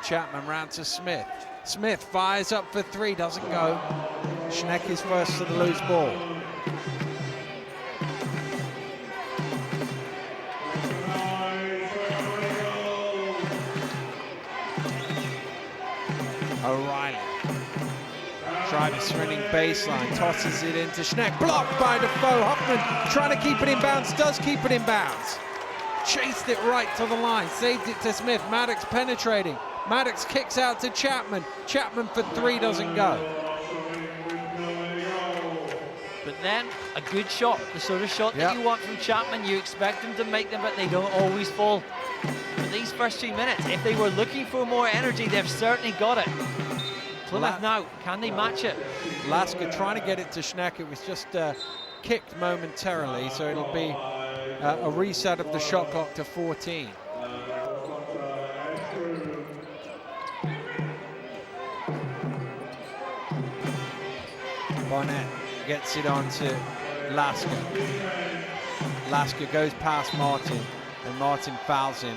Chapman round to Smith. Smith fires up for three, doesn't go. Schneck is first to the loose ball. O'Reilly. Schreiber sprinting baseline, tosses it into Schneck, blocked by Defoe. Huffman trying to keep it in bounds, does keep it in bounds. Chased it right to the line, saved it to Smith. Maddox penetrating. Maddox kicks out to Chapman. Chapman for three, doesn't go. But then a good shot, the sort of shot that you want from Chapman. You expect them to make them, but they don't always fall. For these first 2 minutes, if they were looking for more energy, they've certainly got it. Plymouth now, can they match it? Lasker trying to get it to Schneck. It was just kicked momentarily, so it'll be a reset of the shot clock to 14. Barnett gets it on to Lasker. Lasker goes past Martin, and Martin fouls him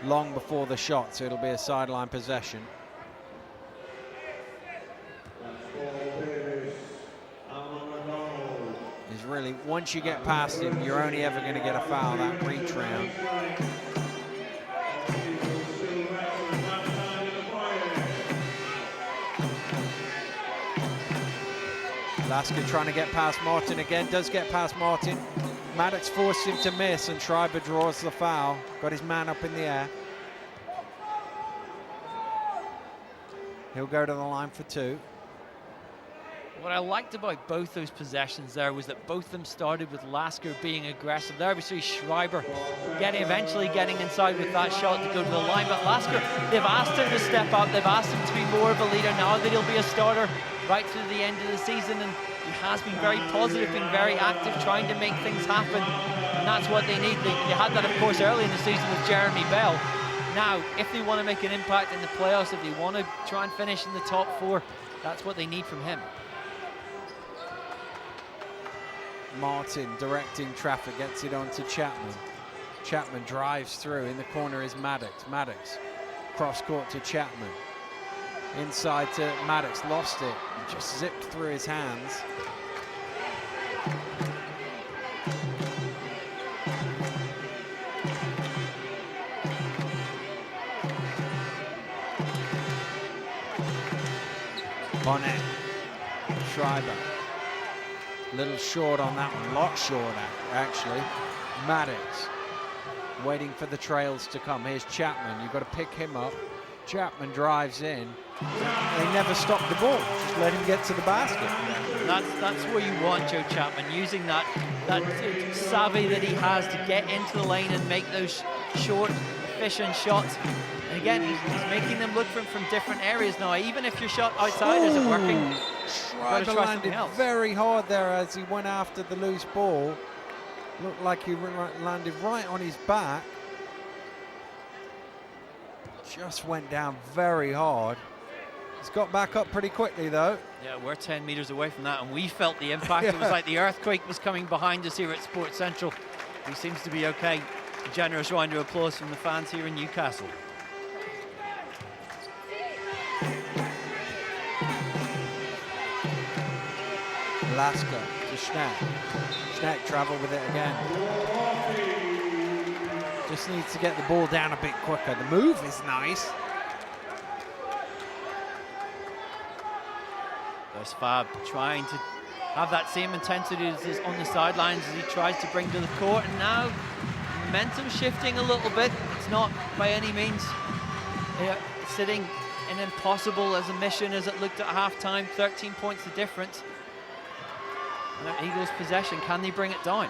long before the shot, so it'll be a sideline possession. Is really, once you get past him, you're only ever going to get a foul that reach round. Lasker trying to get past Martin again, does get past Martin. Maddox forced him to miss, and Schreiber draws the foul. Got his man up in the air. He'll go to the line for two. What I liked about both those possessions there was that both of them started with Lasker being aggressive. There we see Schreiber eventually getting inside with that shot to go to the line. But Lasker, they've asked him to step up. They've asked him to be more of a leader now that he'll be a starter right through the end of the season. And he has been very positive, been very active, trying to make things happen. And that's what they need. They had that, of course, early in the season with Jeremy Bell. Now, if they want to make an impact in the playoffs, if they want to try and finish in the top four, that's what they need from him. Martin directing traffic, gets it on to Chapman. Chapman drives through. In the corner is Maddox. Maddox cross court to Chapman. Inside to Maddox, lost it. Just zipped through his hands. Bonnet. Schreiber. Little short on that one, lot short actually. Maddox waiting for the trails to come. Here's Chapman, you've got to pick him up. Chapman drives in. They never stop the ball, just let him get to the basket. That's where you want Joe Chapman, using that savvy that he has to get into the lane and make those short, efficient shots. And again, he's making them look for him from different areas now. Even if your shot outside isn't working, Schreiber landed very hard there as he went after the loose ball. Looked like he landed right on his back. Just went down very hard. He's got back up pretty quickly though. Yeah, we're 10 meters away from that and we felt the impact. Yeah. It was like the earthquake was coming behind us here at Sports Central. He seems to be okay. A generous round of applause from the fans here in Newcastle. Lasker to Schneck. Schneck travel with it again. Just needs to get the ball down a bit quicker. The move is nice. There's Fab trying to have that same intensity as is on the sidelines as he tries to bring to the court, and now momentum shifting a little bit. It's not by any means sitting an impossible as a mission as it looked at halftime. 13 points the difference. And Eagles possession, can they bring it down?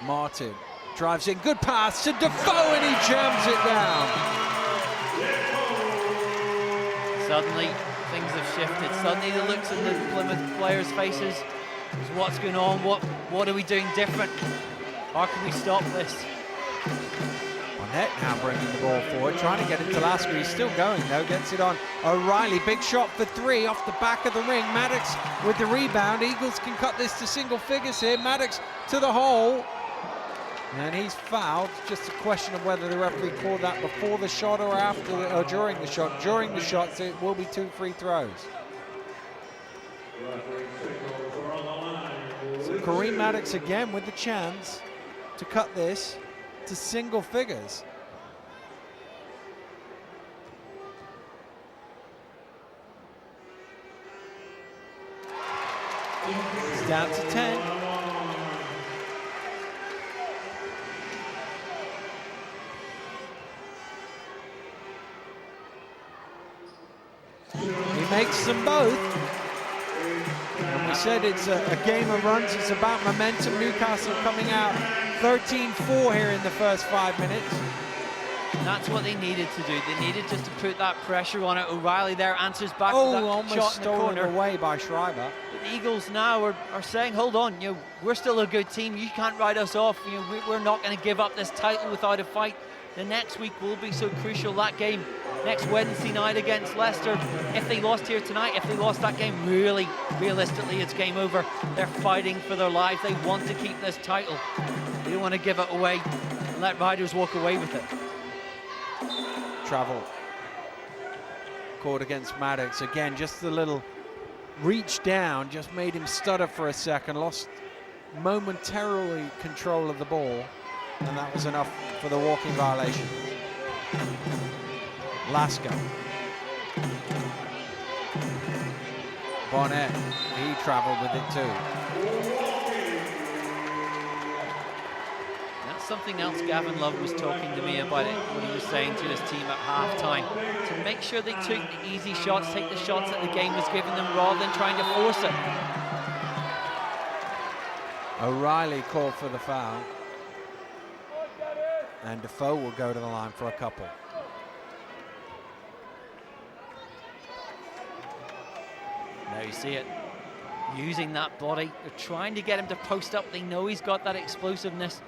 Martin drives in, good pass to Defoe, and he jams it down. Suddenly things have shifted. Suddenly the looks in the Plymouth players' faces is what's going on, what are we doing different? How can we stop this? Net now bringing the ball forward, trying to get it to Lasker. He's still going though, gets it on O'Reilly. Big shot for three off the back of the ring. Maddox with the rebound. Eagles can cut this to single figures here. Maddox to the hole. And he's fouled. Just a question of whether the referee called that before the shot or after or during the shot. During the shot, so it will be 2 free throws. So Kareem Maddox again with the chance to cut this to single figures. It's down to 10. He makes them both. And we said it's a game of runs, it's about momentum. Newcastle coming out 13-4 here in the first 5 minutes. And that's what they needed to do. They needed just to put that pressure on it. O'Reilly there answers back to that almost shot in the stolen corner. Away by Schreiber. But the Eagles now are saying, hold on, we're still a good team. You can't write us off. We're not going to give up this title without a fight. The next week will be so crucial. That game next Wednesday night against Leicester. If they lost here tonight, if they lost that game, really, realistically, it's game over. They're fighting for their lives. They want to keep this title. They don't want to give it away and let Raiders walk away with it. Travel. Caught against Maddox. Again, just the little reach down just made him stutter for a second. Lost momentarily control of the ball. And that was enough for the walking violation. Lasker. Bonnet, he travelled with it too. That's something else Gavin Love was talking to me about it, what he was saying to his team at half-time. To make sure they took the easy shots, take the shots that the game was giving them rather than trying to force it. O'Reilly called for the foul. And Defoe will go to the line for a couple. Now you see it, using that body. They're trying to get him to post up. They know he's got that explosiveness.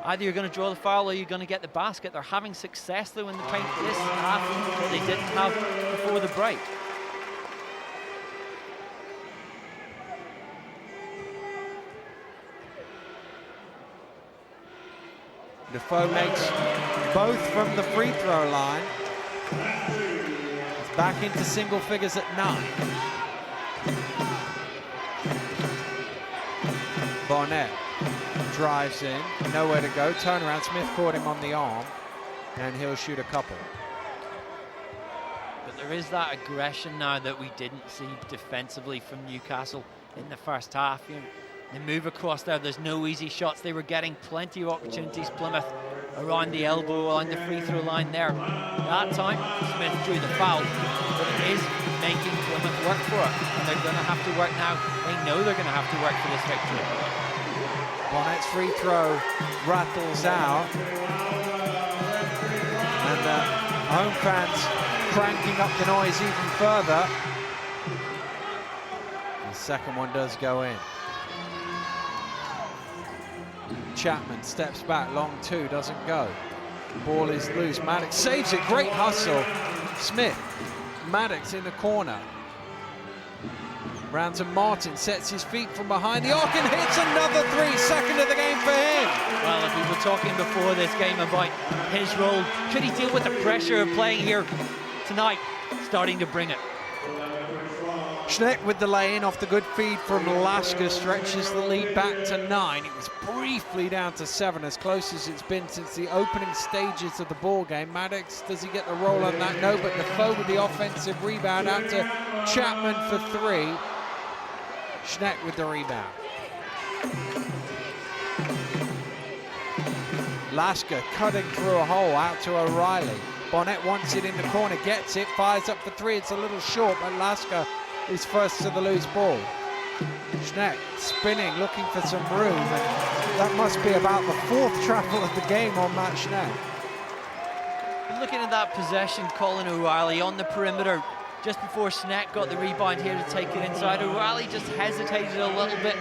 Either you're going to draw the foul or you're going to get the basket. They're having success though in the paint this half that they didn't have before the break. Defoe makes both from the free throw line. It's back into single figures at 9. Bonnet drives in, nowhere to go. Turnaround, Smith caught him on the arm, and he'll shoot a couple. But there is that aggression now that we didn't see defensively from Newcastle in the first half. They move across there, there's no easy shots. They were getting plenty of opportunities, Plymouth, around the elbow, on the free throw line there. That time, Smith drew the foul, but it is making Plymouth work for it. And they're going to have to work now. They know they're going to have to work for this victory. Bonnet's free throw rattles out. And home fans cranking up the noise even further. The second one does go in. Chapman steps back, long two, doesn't go. Ball is loose, Maddox saves it, great hustle. Smith, Maddox in the corner. Round to Martin, sets his feet from behind the arc and hits another three, second of the game for him. Well, if we were talking before this game about his role, could he deal with the pressure of playing here tonight? Starting to bring it. Schneck with the lay-in off the good feed from Lasker stretches the lead back to 9. It was briefly down to 7, as close as it's been since the opening stages of the ball game. Maddox, does he get the roll on that? No, but Defoe with the offensive rebound out to Chapman for 3. Schneck with the rebound. Lasker cutting through a hole out to O'Reilly. Bonnet wants it in the corner, gets it, fires up for 3. It's a little short, but Lasker is first to the loose ball. Schneck spinning, looking for some room, and that must be about the 4th travel of the game on Matt Schneck. Looking at that possession, Colin O'Reilly on the perimeter just before Schneck got the rebound here to take it inside. O'Reilly just hesitated a little bit.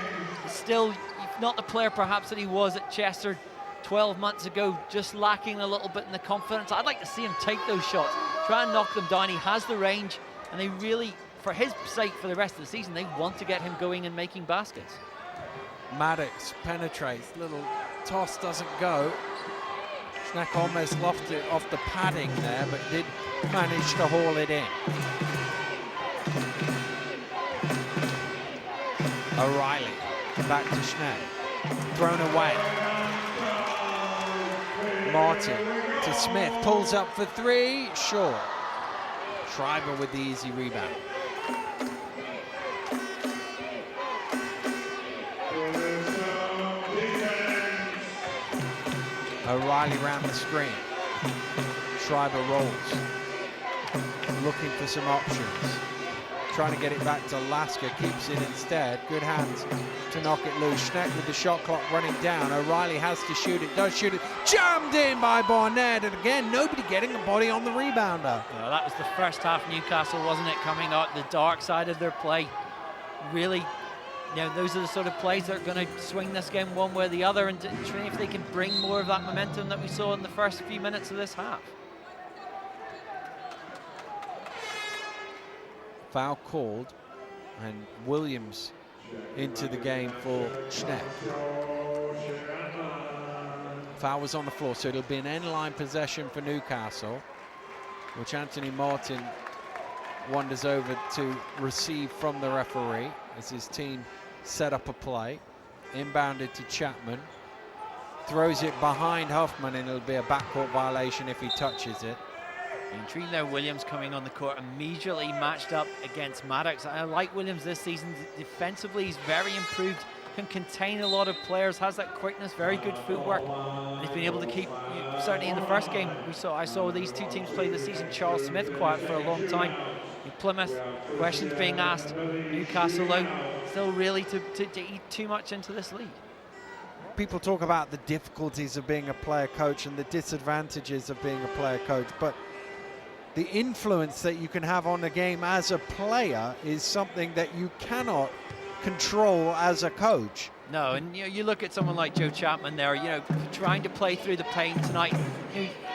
Still not the player perhaps that he was at Chester 12 months ago, just lacking a little bit in the confidence. I'd like to see him take those shots, try and knock them down. He has the range, and they really, for his sake, for the rest of the season, they want to get him going and making baskets. Maddox penetrates, little toss doesn't go. Schneck almost lost it off the padding there, but did manage to haul it in. O'Reilly back to Schneck, thrown away. Martin to Smith, pulls up for 3, short. Schreiber with the easy rebound. O'Reilly round the screen. Schreiber rolls. Looking for some options. Trying to get it back to Lasker, keeps it instead. Good hands to knock it loose. Schneck with the shot clock running down. O'Reilly has to shoot it, does shoot it. Jammed in by Barnett, and again, nobody getting a body on the rebounder. Yeah, that was the first half Newcastle, wasn't it? Coming out the dark side of their play. Really, those are the sort of plays that are going to swing this game one way or the other, and try if they can bring more of that momentum that we saw in the first few minutes of this half. Foul called, and Williams into the game for Schneck. Foul was on the floor, so it'll be an end-line possession for Newcastle, which Anthony Martin wanders over to receive from the referee as his team set up a play. Inbounded to Chapman, throws it behind Huffman, and it'll be a backcourt violation if he touches it. Intriguing there, Williams coming on the court, immediately matched up against Maddox. I like Williams this season. Defensively, he's very improved, can contain a lot of players, has that quickness, very good footwork. And he's been able to keep, certainly in the first game, I saw these two teams play this season, Charles Smith quiet for a long time. In Plymouth, questions being asked. Newcastle, though, still really to eat too much into this league. People talk about the difficulties of being a player coach and the disadvantages of being a player coach, but the influence that you can have on the game as a player is something that you cannot control as a coach. No, and you look at someone like Joe Chapman there, trying to play through the pain tonight.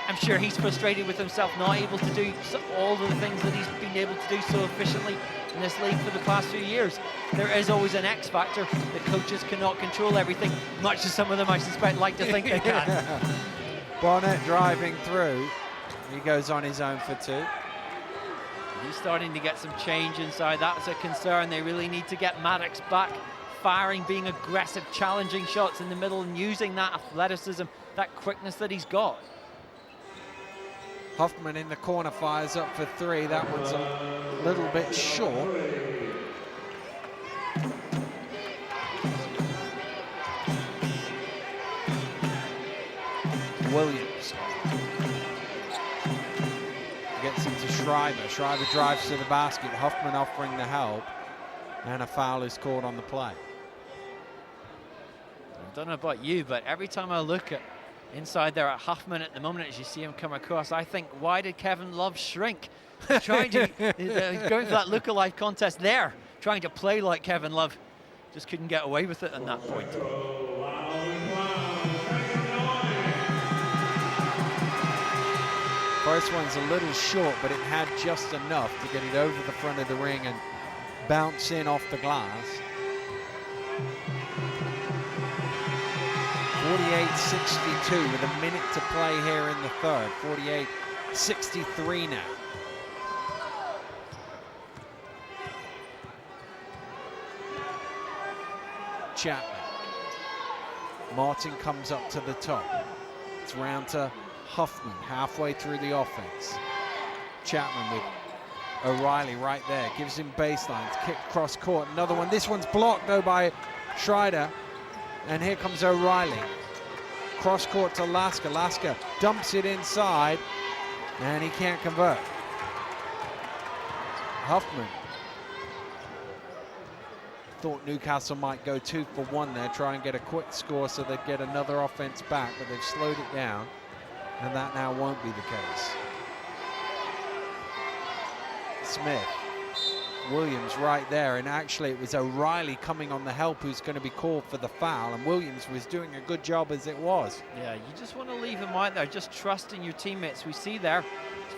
I'm sure he's frustrated with himself, not able to do all the things that he's been able to do so efficiently in this league for the past few years. There is always an X factor. The coaches cannot control everything, much as some of them, I suspect, like to think they can. Bonnet driving through. He goes on his own for 2. He's starting to get some change inside. That's a concern. They really need to get Maddox back, firing, being aggressive, challenging shots in the middle and using that athleticism, that quickness that he's got. Huffman in the corner fires up for 3. That one's a little bit short. Williams gets into Schreiber. Schreiber drives to the basket. Huffman offering the help, and a foul is called on the play. I don't know about you, but every time I look at inside there at Huffman at the moment, as you see him come across, I think, why did Kevin Love shrink? Trying to going for that look-alike contest there, trying to play like Kevin Love, just couldn't get away with it at that point. First one's a little short, but it had just enough to get it over the front of the ring and bounce in off the glass. 48-62 with a minute to play here in the third. 48-63 now. Chapman. Martin comes up to the top. It's round to Huffman, halfway through the offense. Chapman with O'Reilly right there, gives him baselines, kick cross court, another one. This one's blocked though by Schreider, and here comes O'Reilly. Cross court to Lasker. Lasker dumps it inside, and he can't convert. Huffman thought Newcastle might go 2 for 1 there, try and get a quick score so they'd get another offense back, but they've slowed it down, and that now won't be the case. Smith, Williams right there, and actually it was O'Reilly coming on the help who's going to be called for the foul, and Williams was doing a good job as it was. Yeah, you just want to leave him out there, just trusting your teammates. We see there,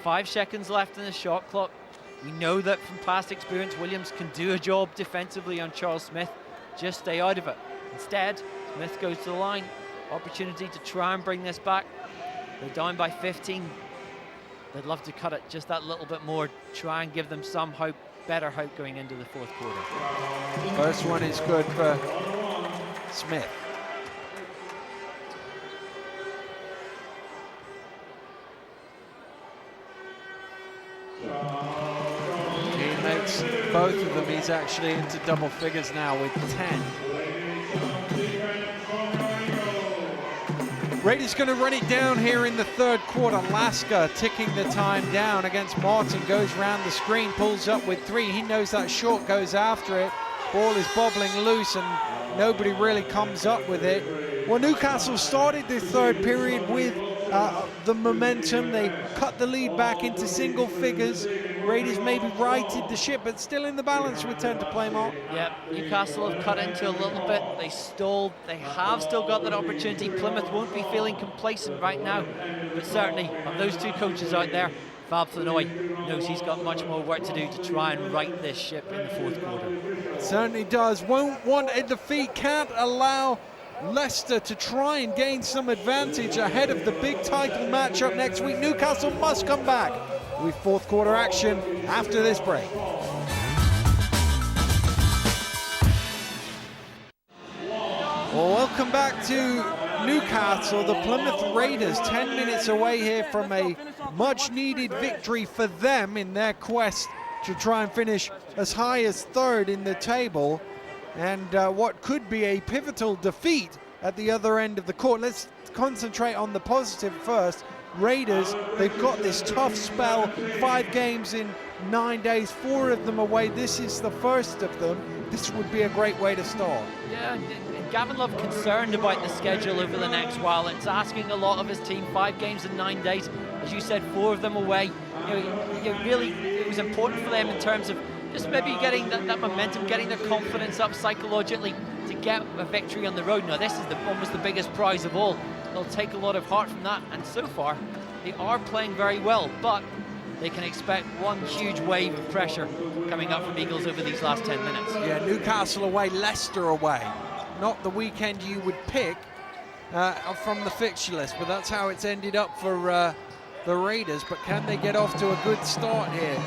5 seconds left in the shot clock. We know that from past experience, Williams can do a job defensively on Charles Smith. Just stay out of it. Instead, Smith goes to the line. Opportunity to try and bring this back. They're down by 15. They'd love to cut it just that little bit more, try and give them some hope, better hope going into the fourth quarter. First one is good for Smith. He makes both of them. He's actually into double figures now with 10. Raiders going to run it down here in the third quarter. Lasker ticking the time down against Martin, goes round the screen, pulls up with 3. He knows that short, goes after it. Ball is bobbling loose and nobody really comes up with it. Well, Newcastle started this third period with the momentum. They cut the lead back into single figures. Raiders maybe righted the ship, but still in the balance with 10 to play, Mark. Yeah, Newcastle have cut into a little bit. They stalled. They have still got that opportunity. Plymouth won't be feeling complacent right now, but certainly of those two coaches out there, Fab Flanoy knows he's got much more work to do to try and right this ship in the fourth quarter. Certainly does. Won't want a defeat. Can't allow Leicester to try and gain some advantage ahead of the big title matchup next week. Newcastle must come back with fourth quarter action after this break. Well, welcome back to Newcastle. The Plymouth Raiders 10 minutes away here from a much needed victory for them in their quest to try and finish as high as third in the table, and what could be a pivotal defeat at the other end of the court. Let's concentrate on the positive first. Raiders, they've got this tough spell, 5 games in 9 days, 4 of them away. This is the first of them. This would be a great way to start. Yeah, and Gavin Love concerned about the schedule over the next while. It's asking a lot of his team. 5 games in 9 days, as you said, 4 of them away. Really, it was important for them in terms of just maybe getting that momentum, getting their confidence up psychologically to get a victory on the road. Now, this is almost the biggest prize of all. They'll take a lot of heart from that, and so far they are playing very well, but they can expect one huge wave of pressure coming up from Eagles over these last 10 minutes. Yeah, Newcastle away, Leicester away. Not the weekend you would pick from the fixture list, but that's how it's ended up for the Raiders. But can they get off to a good start here?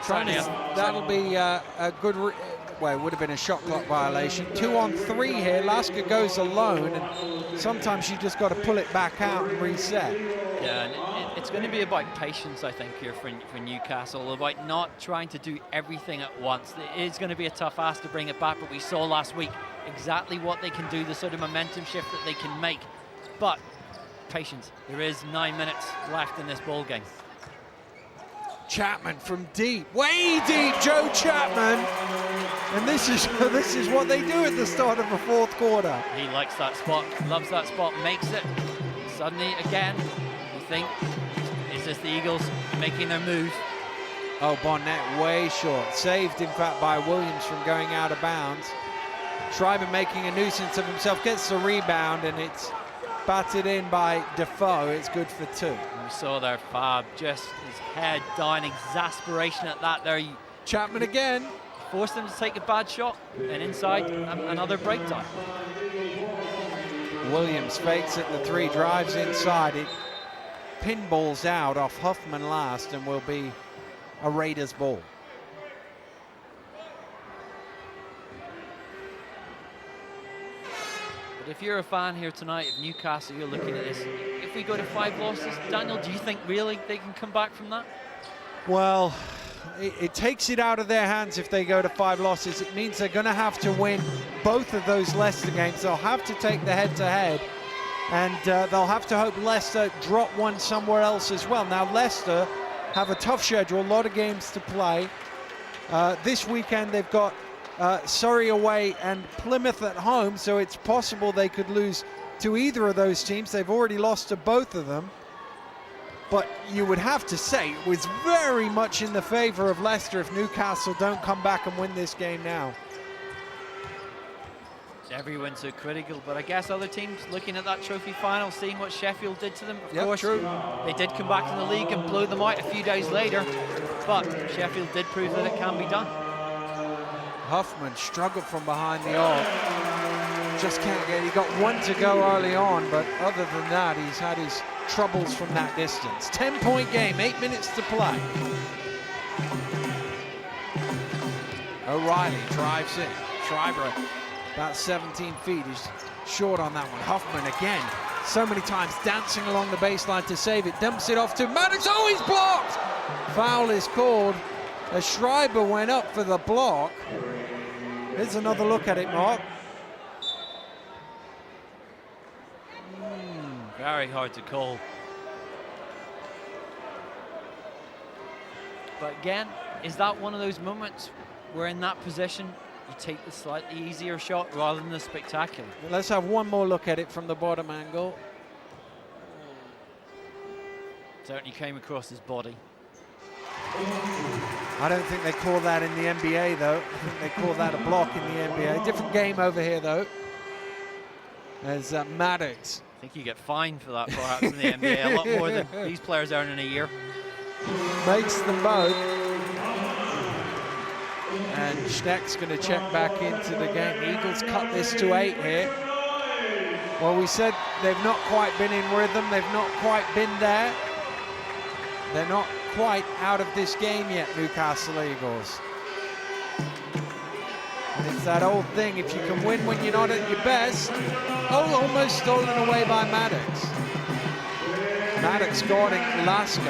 That'll be a good... Well, it would have been a shot clock violation. 2 on 3 here. Lasker goes alone, and sometimes you just got to pull it back out and reset. Yeah, and it's going to be about patience, I think, here for Newcastle, about not trying to do everything at once. It is going to be a tough ask to bring it back, but we saw last week exactly what they can do, the sort of momentum shift that they can make. But patience. There is 9 minutes left in this ball game. Chapman from deep, way deep, Joe Chapman. And this is what they do at the start of the fourth quarter. He likes that spot, loves that spot, makes it. Suddenly, again, you think, is this the Eagles making their move? Oh, Bonnet way short. Saved, in fact, by Williams from going out of bounds. Schreiber making a nuisance of himself, gets the rebound, and it's batted in by Defoe. It's good for 2. We saw there Fab, just his head down, exasperation at that there. Chapman again. Forced him to take a bad shot, and inside another breakdown. Williams fakes at the 3, drives inside. It pinballs out off Huffman last and will be a Raiders ball. But if you're a fan here tonight of Newcastle, you're looking at this. If we go to 5 losses, Daniel, do you think really they can come back from that? Well, it takes it out of their hands if they go to 5 losses. It means they're going to have to win both of those Leicester games. They'll have to take the head-to-head, and they'll have to hope Leicester drop one somewhere else as well. Now, Leicester have a tough schedule, a lot of games to play. This weekend they've got Surrey away and Plymouth at home, so it's possible they could lose to either of those teams. They've already lost to both of them. But you would have to say it was very much in the favour of Leicester if Newcastle don't come back and win this game now. Everyone's so critical, but I guess other teams looking at that trophy final, seeing what Sheffield did to them, of course, true. They did come back in the league and blow them out a few days later, but Sheffield did prove that it can be done. Huffman struggled from behind the arc. Just can't get, he got one to go early on, but other than that, he's had his troubles from that distance. 10-point game, 8 minutes to play. O'Reilly drives in. Schreiber about 17 feet. He's short on that one. Huffman again, so many times dancing along the baseline to save it. Dumps it off to Maddox. Oh, he's blocked! Foul is called as Schreiber went up for the block. Here's another look at it, Mark. Very hard to call. But again, is that one of those moments where in that position you take the slightly easier shot rather than the spectacular? Let's have one more look at it from the bottom angle. Certainly came across his body. I don't think they call that in the NBA though. I think they call that a block in the NBA. Different game over here though. As Maddox. I think you get fined for that perhaps in the NBA, a lot more than these players earn in a year. Makes them both. And Schneck's going to check back into the game. The Eagles cut this to 8 here. Well, we said they've not quite been in rhythm. They've not quite been there. They're not quite out of this game yet, Newcastle Eagles. And it's that old thing, if you can win when you're not at your best. Oh, almost stolen away by Maddox. Maddox guarding Lasker.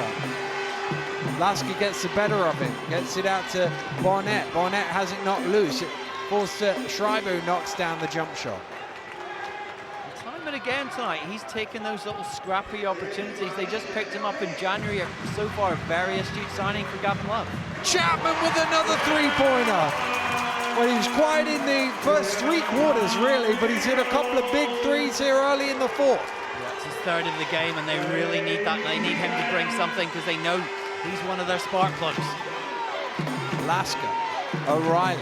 Lasker gets the better of it, gets it out to Barnett. Barnett has it knocked loose. It falls to Schreiber, who knocks down the jump shot. Time and again tonight, he's taken those little scrappy opportunities. They just picked him up in January. So far, a very astute signing for Gavin Love. Chapman with another three-pointer. Well, he was quiet in the first 3 quarters, really, but he's hit a couple of big threes here early in the 4th. Yeah, it's his 3rd of the game, and they really need that. They need him to bring something because they know he's one of their spark plugs. Lasker, O'Reilly,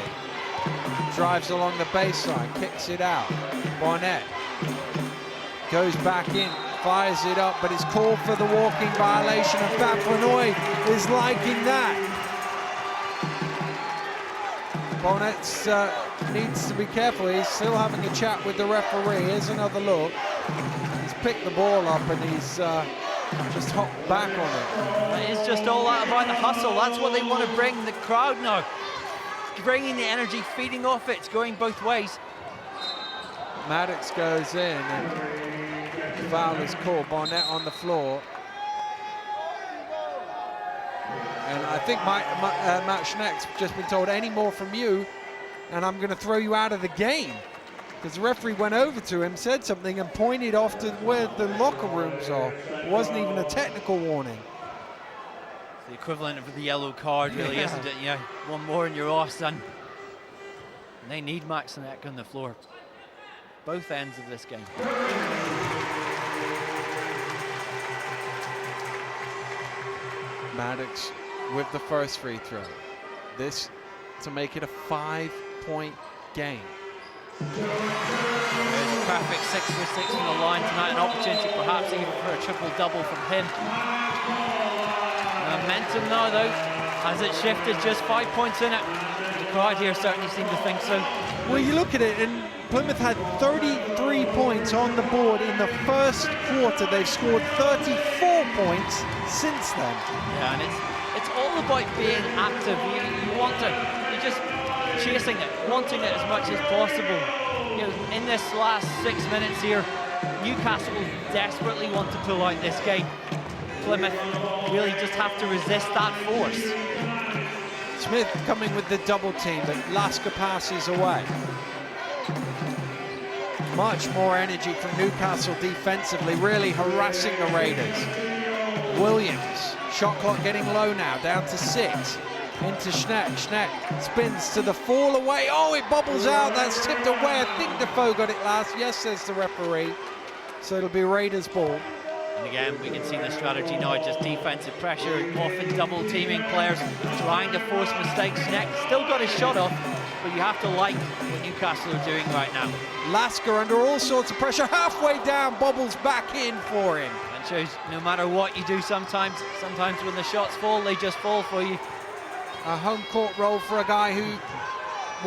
drives along the baseline, kicks it out. Barnett goes back in, fires it up, but it's called for the walking violation, and Fab Flanoy is liking that. Barnett needs to be careful. He's still having a chat with the referee. Here's another look. He's picked the ball up and he's just hopped back on it. It's just all that about the hustle. That's what they want to bring the crowd now. Bringing the energy, feeding off it. It's going both ways. Maddox goes in and foul is called. Barnett on the floor. And I think Matt Schneck's just been told, any more from you and I'm going to throw you out of the game. Because the referee went over to him, said something and pointed off to where the locker rooms are. It wasn't even a technical warning. It's the equivalent of the yellow card, really, isn't it? Yeah, one more and you're off, son. And they need Max Schneck on the floor. Both ends of this game. Maddox with the first free throw. This to make it a 5-point game. There's a perfect 6 for 6 from the line tonight, an opportunity perhaps even for a triple-double from him. Momentum now though, has it shifted, just 5 points in it. The crowd here certainly seem to think so. Well, you look at it, and Plymouth had 33 points on the board in the first quarter. They've scored 34 points since then. Yeah, and it's all about being active. You want to, you just chasing it, wanting it as much as possible. You know, in this last 6 minutes here, Newcastle desperately want to pull out this game. Plymouth really just have to resist that force. Smith coming with the double team, but Lasker passes away. Much more energy from Newcastle defensively, really harassing the Raiders. Williams, shot clock getting low now, down to 6. Into Schneck. Schneck spins to the fall away. Oh, it bobbles out. That's tipped away. I think Defoe got it last. Yes, says the referee. So it'll be Raiders ball. And again, we can see the strategy now, just defensive pressure, often double teaming players, trying to force mistakes. Schneck still got his shot off, but you have to like what Newcastle are doing right now. Lasker under all sorts of pressure, halfway down, bobbles back in for him. And shows no matter what you do sometimes when the shots fall, they just fall for you. A home court role for a guy who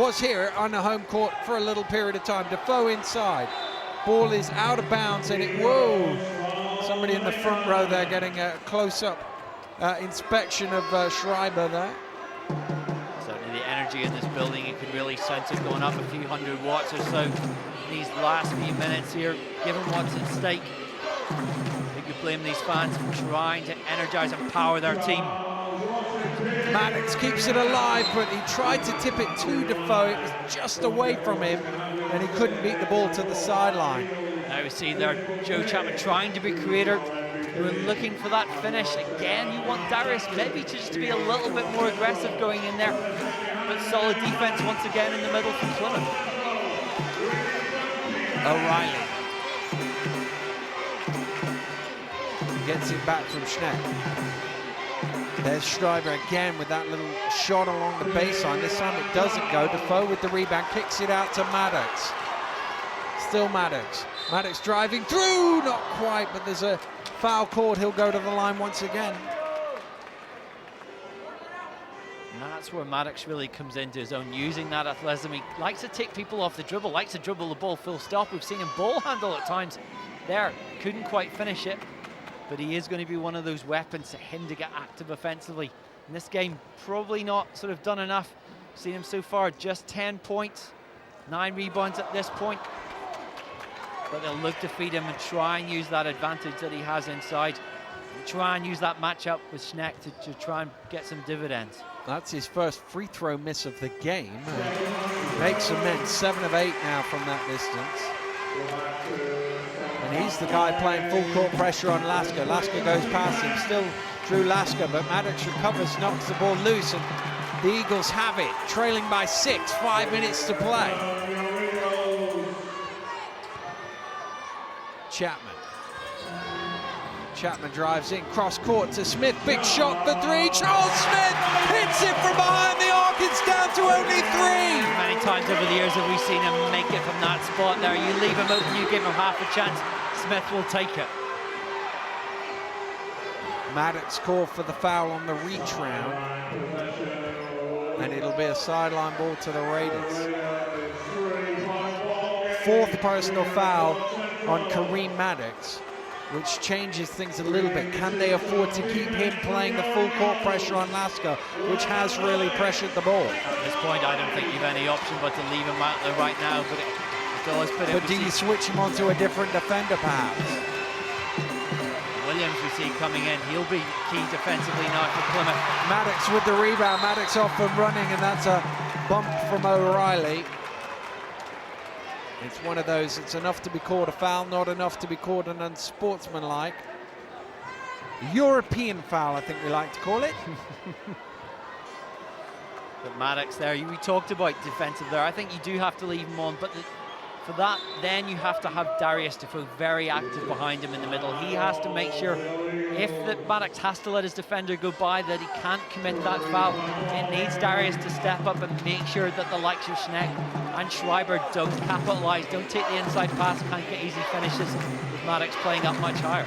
was here on the home court for a little period of time. Defoe inside. Ball is out of bounds and it, whoa! Somebody in the front row there getting a close-up inspection of Schreiber there. Certainly the energy in this building, you can really sense it going up a few hundred watts or so these last few minutes here, given what's at stake. You could blame these fans for trying to energize and power their team. Maddox keeps it alive, but he tried to tip it to Defoe. It was just away from him, and he couldn't beat the ball to the sideline. Now we see there Joe Chapman trying to be creative. They were looking for that finish. Again, you want Darius maybe to just be a little bit more aggressive going in there. But solid defense once again in the middle from Plymouth. O'Reilly gets it back from Schneck. There's Schreiber again with that little shot along the baseline. This time it doesn't go. Defoe with the rebound, kicks it out to Maddox. Still Maddox. Maddox driving through, not quite, but there's a foul called. He'll go to the line once again. And that's where Maddox really comes into his own, using that athleticism. He likes to take people off the dribble, likes to dribble the ball full stop. We've seen him ball handle at times there. Couldn't quite finish it, but he is going to be one of those weapons for him to get active offensively. In this game, probably not sort of done enough. Seen him so far, just 10 points, 9 rebounds at this point. But they'll look to feed him and try and use that advantage that he has inside. And try and use that matchup with Schneck to try and get some dividends. That's his first free throw miss of the game. Makes amends, 7 of 8 now from that distance. And he's the guy playing full court pressure on Lasker. Lasker goes past him, still Drew Lasker, but Maddox recovers, knocks the ball loose, and the Eagles have it, trailing by 6, 5 minutes to play. Chapman drives in, cross court to Smith, big shot for 3. Charles Smith hits it from behind the arc, it's down to only 3. Many times over the years have we seen him make it from that spot there. You leave him open, you give him half a chance, Smith will take it. Maddox called for the foul on the reach round, and it'll be a sideline ball to the Raiders. 4th personal foul on Kareem Maddox, which changes things a little bit. Can they afford to keep him playing the full court pressure on Lasker, which has really pressured the ball? At this point, I don't think you've any option but to leave him out there right now, but it does put him. But do you switch him onto a different defender, perhaps? Williams we see coming in, he'll be key defensively now for Plymouth. Maddox with the rebound, Maddox off and running, and that's a bump from O'Reilly. It's one of those, it's enough to be called a foul, not enough to be called an unsportsmanlike. European foul, I think we like to call it. But Maddox there, we talked about defensive there. I think you do have to leave him on, but for that, then you have to have Darius Defoe very active behind him in the middle. He has to make sure, if Maddox has to let his defender go by, that he can't commit that foul. It needs Darius to step up and make sure that the likes of Schneck and Schreiber don't capitalise, don't take the inside pass, can't get easy finishes, with Maddox playing up much higher.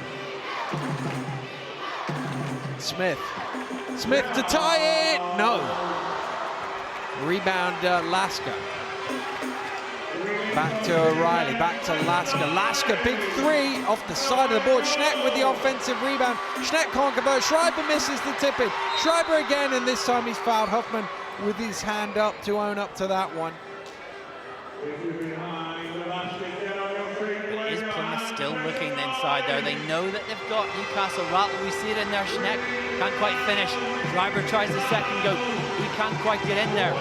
Smith to tie it, no. Rebound Lasker. Back to O'Reilly, back to Lasker. Lasker, big 3 off the side of the board. Schneck with the offensive rebound. Schneck can't convert. Schreiber misses the tip-in. Schreiber again, and this time he's fouled. Huffman with his hand up to own up to that one. But is Plymouth still looking inside there? They know that they've got Newcastle rattled. We see it in there. Schneck can't quite finish. Driver tries the second go. He can't quite get in there.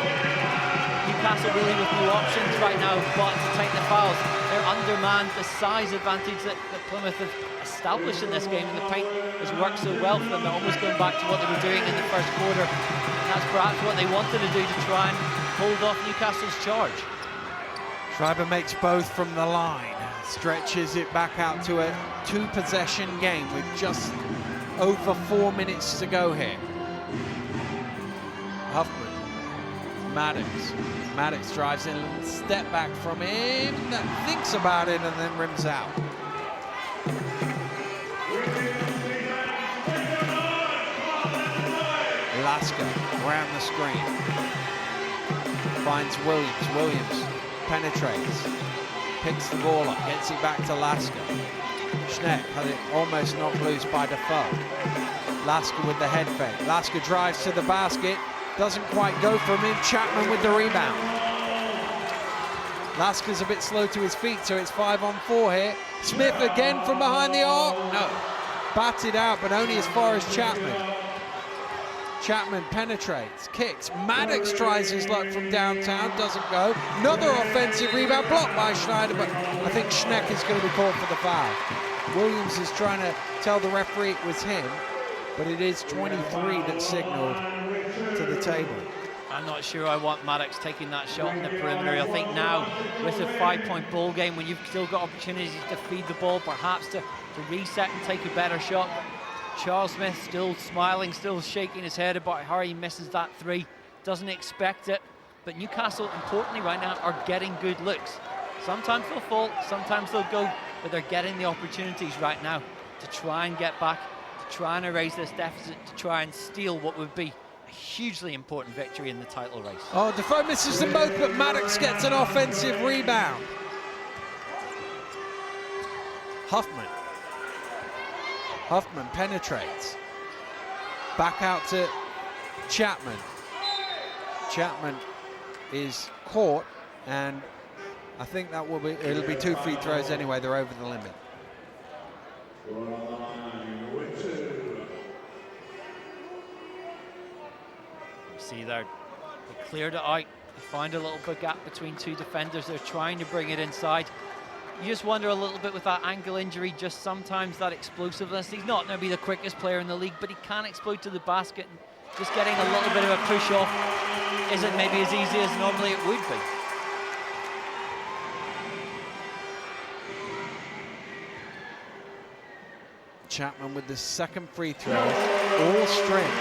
Newcastle really with no options right now but to take the fouls. They're undermanned. The size advantage that Plymouth have established in this game, and the paint has worked so well for them. They're almost going back to what they were doing in the first quarter. And that's perhaps what they wanted to do to try and hold off Newcastle's charge. Schreiber makes both from the line, stretches it back out to a 2-possession game with just over 4 minutes to go here. Huffman, Maddox. Maddox drives in, a little step back from him, thinks about it and then rims out. Lasker around the screen. Finds Williams. Williams penetrates. Picks the ball up. Gets it back to Lasker. Schneck had it almost knocked loose by Defoe. Lasker with the head fake. Lasker drives to the basket. Doesn't quite go from him. Chapman with the rebound. Lasker's a bit slow to his feet, so it's 5-on-4 here. Smith again from behind the arc. No. Batted out, but only as far as Chapman. Chapman penetrates, kicks. Maddox tries his luck from downtown, doesn't go. Another offensive rebound, blocked by Schneider, but I think Schneck is going to be called for the foul. Williams is trying to tell the referee it was him, but it is 23 that signaled to the table. I'm not sure I want Maddox taking that shot in the perimeter. I think now, with a 5-point ball game, when you've still got opportunities to feed the ball, perhaps to reset and take a better shot. Charles Smith still smiling, still shaking his head about how he misses that three. Doesn't expect it. But Newcastle, importantly right now, are getting good looks. Sometimes they'll fall, sometimes they'll go, but they're getting the opportunities right now to try and get back, to try and erase this deficit, to try and steal what would be a hugely important victory in the title race. Oh, Defoe misses them both, but Maddox gets an offensive rebound. Huffman penetrates. Back out to Chapman. Chapman is caught, and I think that will be, it'll be 2 free throws anyway. They're over the limit. You see there, they cleared it out. They find a little bit gap between two defenders. They're trying to bring it inside. You just wonder a little bit with that ankle injury, just sometimes that explosiveness. He's not going to be the quickest player in the league, but he can explode to the basket. And just getting a little bit of a push off isn't maybe as easy as normally it would be. Chapman with the second free throw, all strength.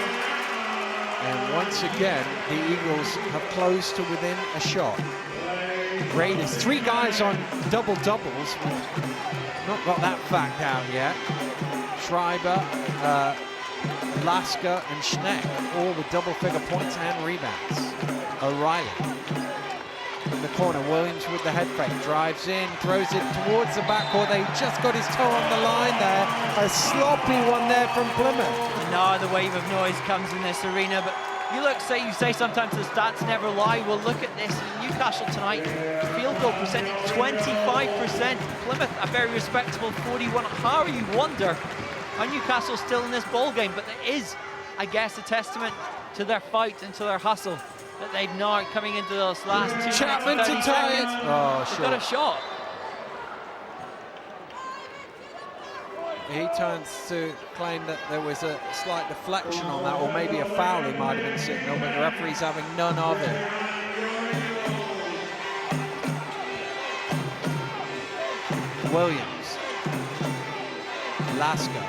And once again, the Eagles have closed to within a shot. Raiders, 3 guys on double-doubles. Not got that fact out yet. Schreiber, Lasker and Schneck, all with double-figure points and rebounds. O'Reilly in the corner. Williams with the head fake, drives in, throws it towards the backcourt. They just got his toe on the line there. A sloppy one there from Plymouth. No, the wave of noise comes in this arena, but you say sometimes the stats never lie. Well, look at this. Newcastle tonight, field goal percentage 25%. Plymouth, a very respectable 41. How you wonder how Newcastle's still in this ball game, but it is, I guess, a testament to their fight and to their hustle that they've now coming into those last 2 minutes. Chapman to tie it. Oh, they've got a shot. He turns to claim that there was a slight deflection on that, or maybe a foul he might have been signaled, but the referee's having none of it. Williams. Lasker.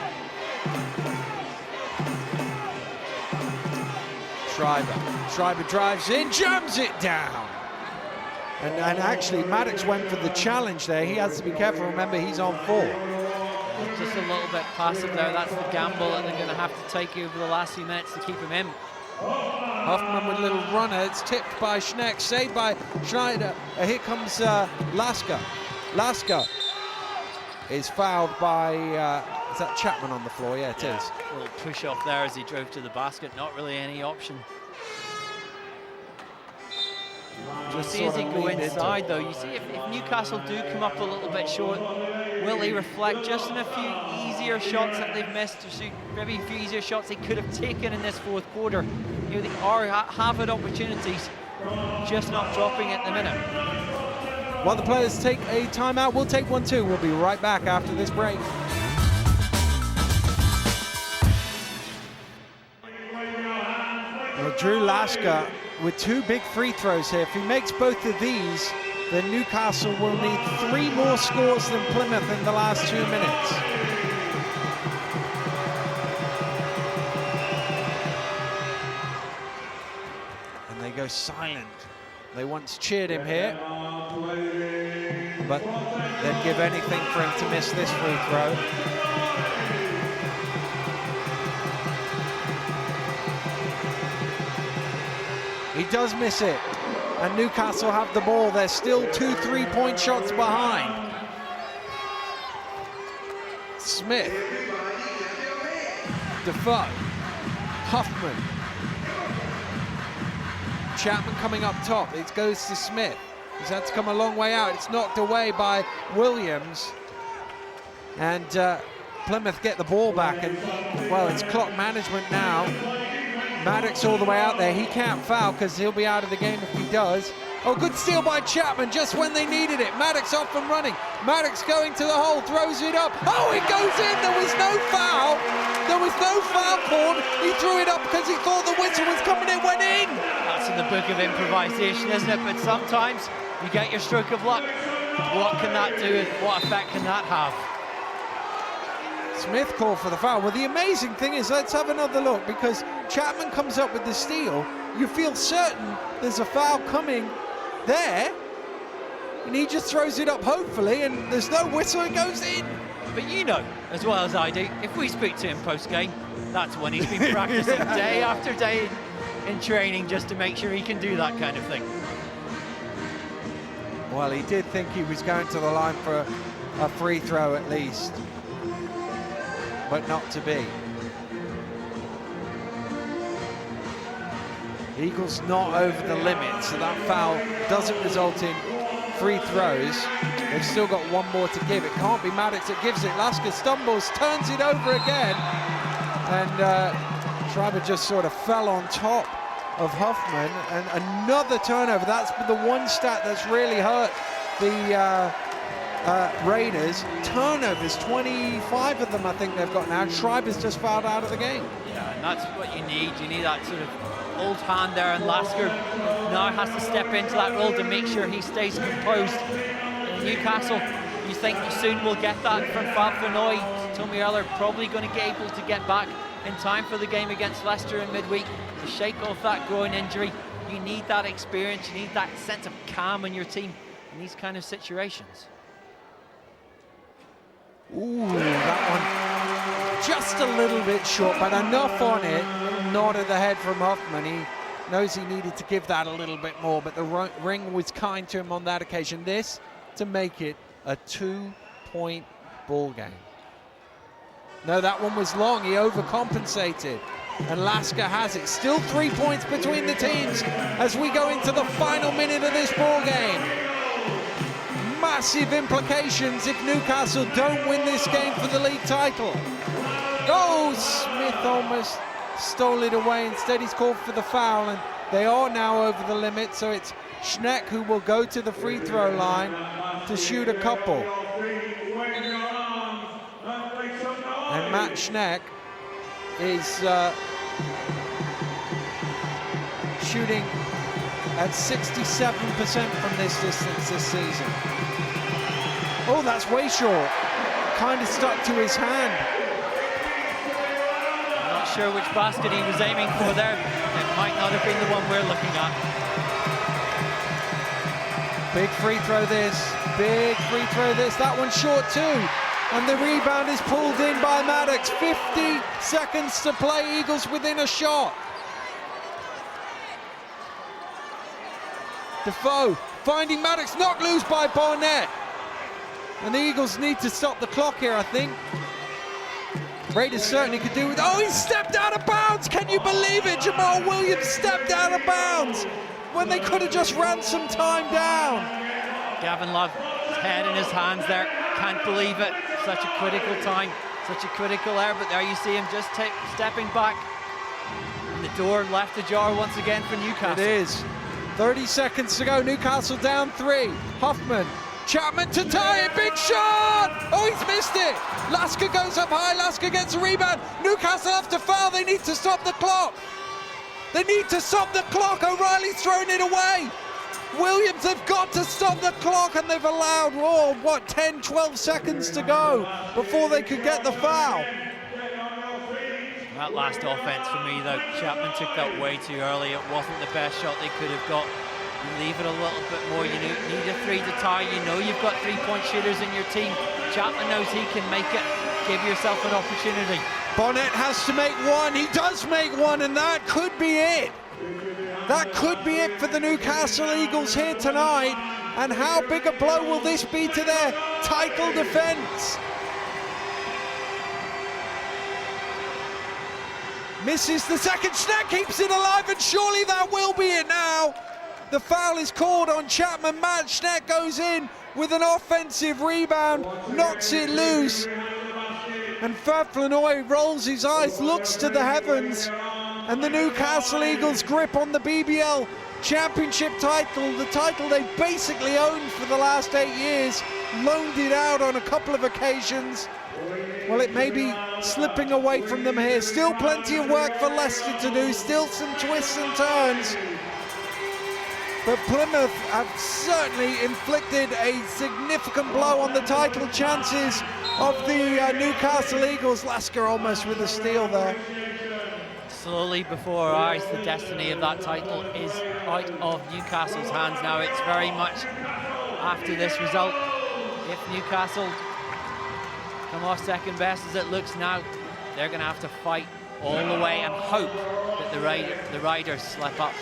Schreiber drives in, jams it down. And actually, Maddox went for the challenge there. He has to be careful. Remember, he's on 4. Just a little bit passive there. That's the gamble that they're going to have to take over the last few minutes to keep him in. Huffman with a little runner. It's tipped by Schneck, saved by Schneider. Here comes Lasker. Lasker is fouled by, is that Chapman on the floor? Yeah, it is. A little push off there as he drove to the basket. Not really any option. just See as sort he of go leaned inside into. though, you see if Newcastle do come up a little bit short, will they reflect just on a few easier shots that they've missed, or maybe a few easier shots they could have taken in this fourth quarter? You know, they are having opportunities, just not dropping at the minute. While the players take a timeout, we'll take one too. We'll be right back after this break. Well, Drew Lasker with 2 big free throws here. If he makes both of these, then Newcastle will need 3 more scores than Plymouth in the last 2 minutes. And they go silent. They once cheered him here, but they'd give anything for him to miss this free throw. He does miss it, and Newcastle have the ball. They're still 2 3-point shots behind. Smith, Defoe, Huffman, Chapman coming up top. It goes to Smith. He's had to come a long way out. It's knocked away by Williams, and Plymouth get the ball back, and well, it's clock management now. Maddox all the way out there. He can't foul because he'll be out of the game if he does. Oh, good steal by Chapman just when they needed it. Maddox off and running. Maddox going to the hole, throws it up. Oh, it goes in. There was no foul. There was no foul called. He threw it up because he thought the whistle was coming. It went in. That's in the book of improvisation, isn't it? But sometimes you get your stroke of luck. What can that do and what effect can that have? Smith called for the foul. Well, the amazing thing is, let's have another look, because Chapman comes up with the steal. You feel certain there's a foul coming there, and he just throws it up, hopefully, and there's no whistle, it goes in. But you know, as well as I do, if we speak to him post-game, that's when he's been practicing day after day in training just to make sure he can do that kind of thing. Well, he did think he was going to the line for a free throw at least, but not to be. Eagles not over the limit, so that foul doesn't result in free throws. They've still got one more to give. It can't be Maddox that gives it. Lasker stumbles, turns it over again, and Schreiber just sort of fell on top of Huffman, and another turnover. That's the one stat that's really hurt the Raiders. Turnovers, 25 of them I think they've got now. Schreiber's just fouled out of the game. Yeah, and that's what you need. You need that sort of old hand there, and Lasker now has to step into that role to make sure he stays composed. In Newcastle, you think you soon will get that from Fab Vinoy. Tommy Earler probably going to get able to get back in time for the game against Leicester in midweek to shake off that groin injury. You need that experience, you need that sense of calm in your team in these kind of situations. Ooh, that one just a little bit short, but enough on it. Nod of the head from Huffman. He knows he needed to give that a little bit more, but the ring was kind to him on that occasion. This to make it a 2-point ball game. No, that one was long. He overcompensated, and Lasker has it. Still 3 points between the teams as we go into the final minute of this ball game. Massive implications if Newcastle don't win this game for the league title. Oh, Smith almost stole it away. Instead, he's called for the foul, and they are now over the limit, so it's Schneck who will go to the free throw line to shoot a couple. And Matt Schneck is shooting at 67% from this distance this season. Oh, that's way short. Kind of stuck to his hand. I'm not sure which basket he was aiming for there. It might not have been the one we're looking at. Big free throw this. Big free throw this. That one's short too. And the rebound is pulled in by Maddox. 50 seconds to play. Eagles within a shot. Defoe finding Maddox, knocked loose by Barnett. And the Eagles need to stop the clock here, I think. Raiders certainly could do with. Oh, he stepped out of bounds. Can you believe it? Jamal Williams stepped out of bounds. when they could have just ran some time down. Gavin Love, head in his hands there, can't believe it. Such a critical time, such a critical error, but there you see him just stepping back. And the door left ajar once again for Newcastle. It is. 30 seconds to go, Newcastle down 3. Hoffman, Chapman to tie it, big shot! Oh, he's missed it! Lasker goes up high, Lasker gets a rebound. Newcastle have to foul, they need to stop the clock. They need to stop the clock, O'Reilly's thrown it away. Williams have got to stop the clock, and they've allowed, 10, 12 seconds to go before they could get the foul. That last offense for me though, Chapman took that way too early. It wasn't the best shot they could have got. You leave it a little bit more, you need a 3 to tie. You know you've got 3-point shooters in your team. Chapman knows he can make it. Give yourself an opportunity. Bonnet has to make one, he does make one, and that could be it. That could be it for the Newcastle Eagles here tonight. And how big a blow will this be to their title defense? Misses the second, Schneck keeps it alive, and surely that will be it now. The foul is called on Chapman. Matt Schneck goes in with an offensive rebound, knocks it loose. And Fab Flanoy rolls his eyes, looks to the heavens, and the Newcastle Eagles grip on the BBL Championship title, the title they basically owned for the last 8 years, loaned it out on a couple of occasions. Well, it may be slipping away from them here. Still plenty of work for Leicester to do, still some twists and turns. But Plymouth have certainly inflicted a significant blow on the title chances of the Newcastle Eagles. Lasker almost with a steal there. Slowly before our eyes, the destiny of that title is out of Newcastle's hands now. It's very much after this result. If Newcastle come off second best as it looks now, they're going to have to fight all the way and hope that the Raiders slip up.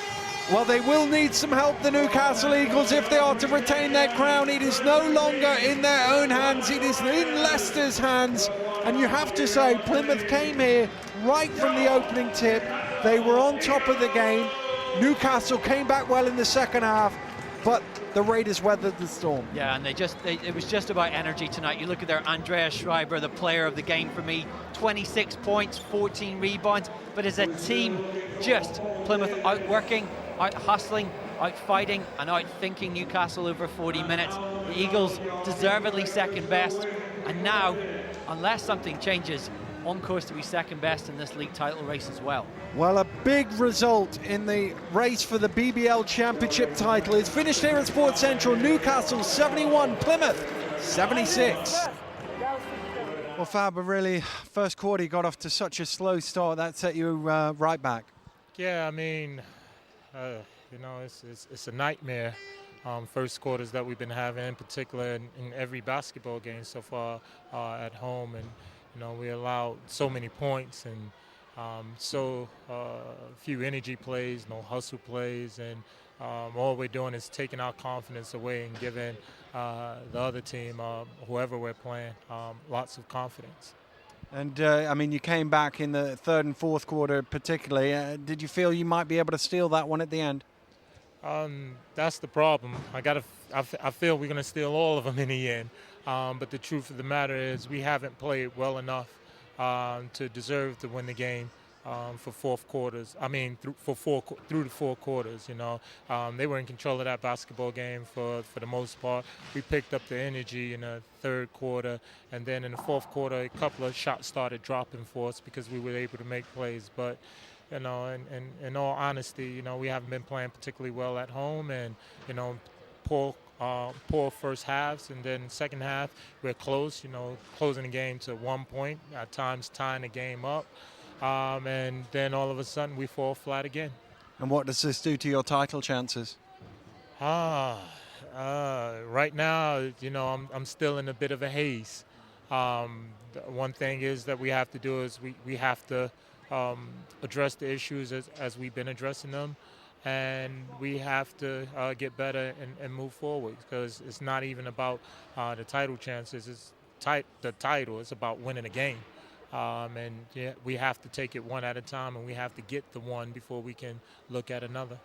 Well, they will need some help, the Newcastle Eagles, if they are to retain their crown. It is no longer in their own hands, it is in Leicester's hands. And you have to say, Plymouth came here right from the opening tip. They were on top of the game. Newcastle came back well in the second half, but the Raiders weathered the storm. Yeah, and it was just about energy tonight. You look at their Andreas Schreiber, the player of the game for me, 26 points, 14 rebounds, but as a team, just Plymouth outworking, out hustling, out fighting, and out thinking Newcastle over 40 minutes. The Eagles deservedly second best, and now, unless something changes, on course to be second best in this league title race as well. Well, a big result in the race for the BBL Championship title is finished here at Sports Central. Newcastle 71, Plymouth 76. Well, Fab, really, first quarter you got off to such a slow start, that set you right back. Yeah, I mean, you know, it's a nightmare. First quarters that we've been having, in particular in every basketball game so far at home, and you know, we allowed so many points and so few energy plays, no hustle plays, and all we're doing is taking our confidence away and giving the other team, whoever we're playing, lots of confidence. And I mean, you came back in the third and fourth quarter particularly. Did you feel you might be able to steal that one at the end? That's the problem. I feel we're going to steal all of them in the end. But the truth of the matter is we haven't played well enough to deserve to win the game for fourth quarters. I mean, through the four quarters, you know. They were in control of that basketball game for the most part. We picked up the energy in the third quarter, and then in the fourth quarter, a couple of shots started dropping for us because we were able to make plays. But you know, in all honesty, you know, we haven't been playing particularly well at home, and you know, poor first halves, and then second half we're close. You know, closing the game to 1 point, at times tying the game up, and then all of a sudden we fall flat again. And what does this do to your title chances? Right now, you know, I'm still in a bit of a haze. One thing is that we have to do is we have to address the issues as we've been addressing them, and we have to get better and move forward, because it's not even about the title chances. It's the title. It's about winning a game, and yeah, we have to take it one at a time, and we have to get the one before we can look at another.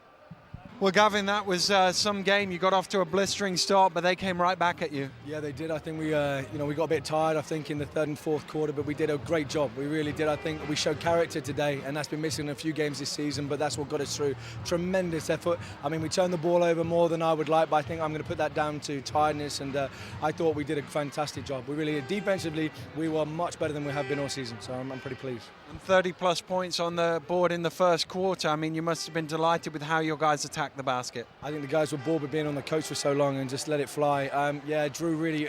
Well, Gavin, that was some game. You got off to a blistering start, but they came right back at you. Yeah, they did. I think we got a bit tired, I think, in the third and fourth quarter, but we did a great job. We really did. I think we showed character today, and that's been missing in a few games this season, but that's what got us through. Tremendous effort. I mean, we turned the ball over more than I would like, but I think I'm going to put that down to tiredness, and I thought we did a fantastic job. We really, defensively, we were much better than we have been all season, so I'm pretty pleased. And 30-plus points on the board in the first quarter. I mean, you must have been delighted with how your guys attacked the basket. I think the guys were bored with being on the coach for so long and just let it fly. Drew really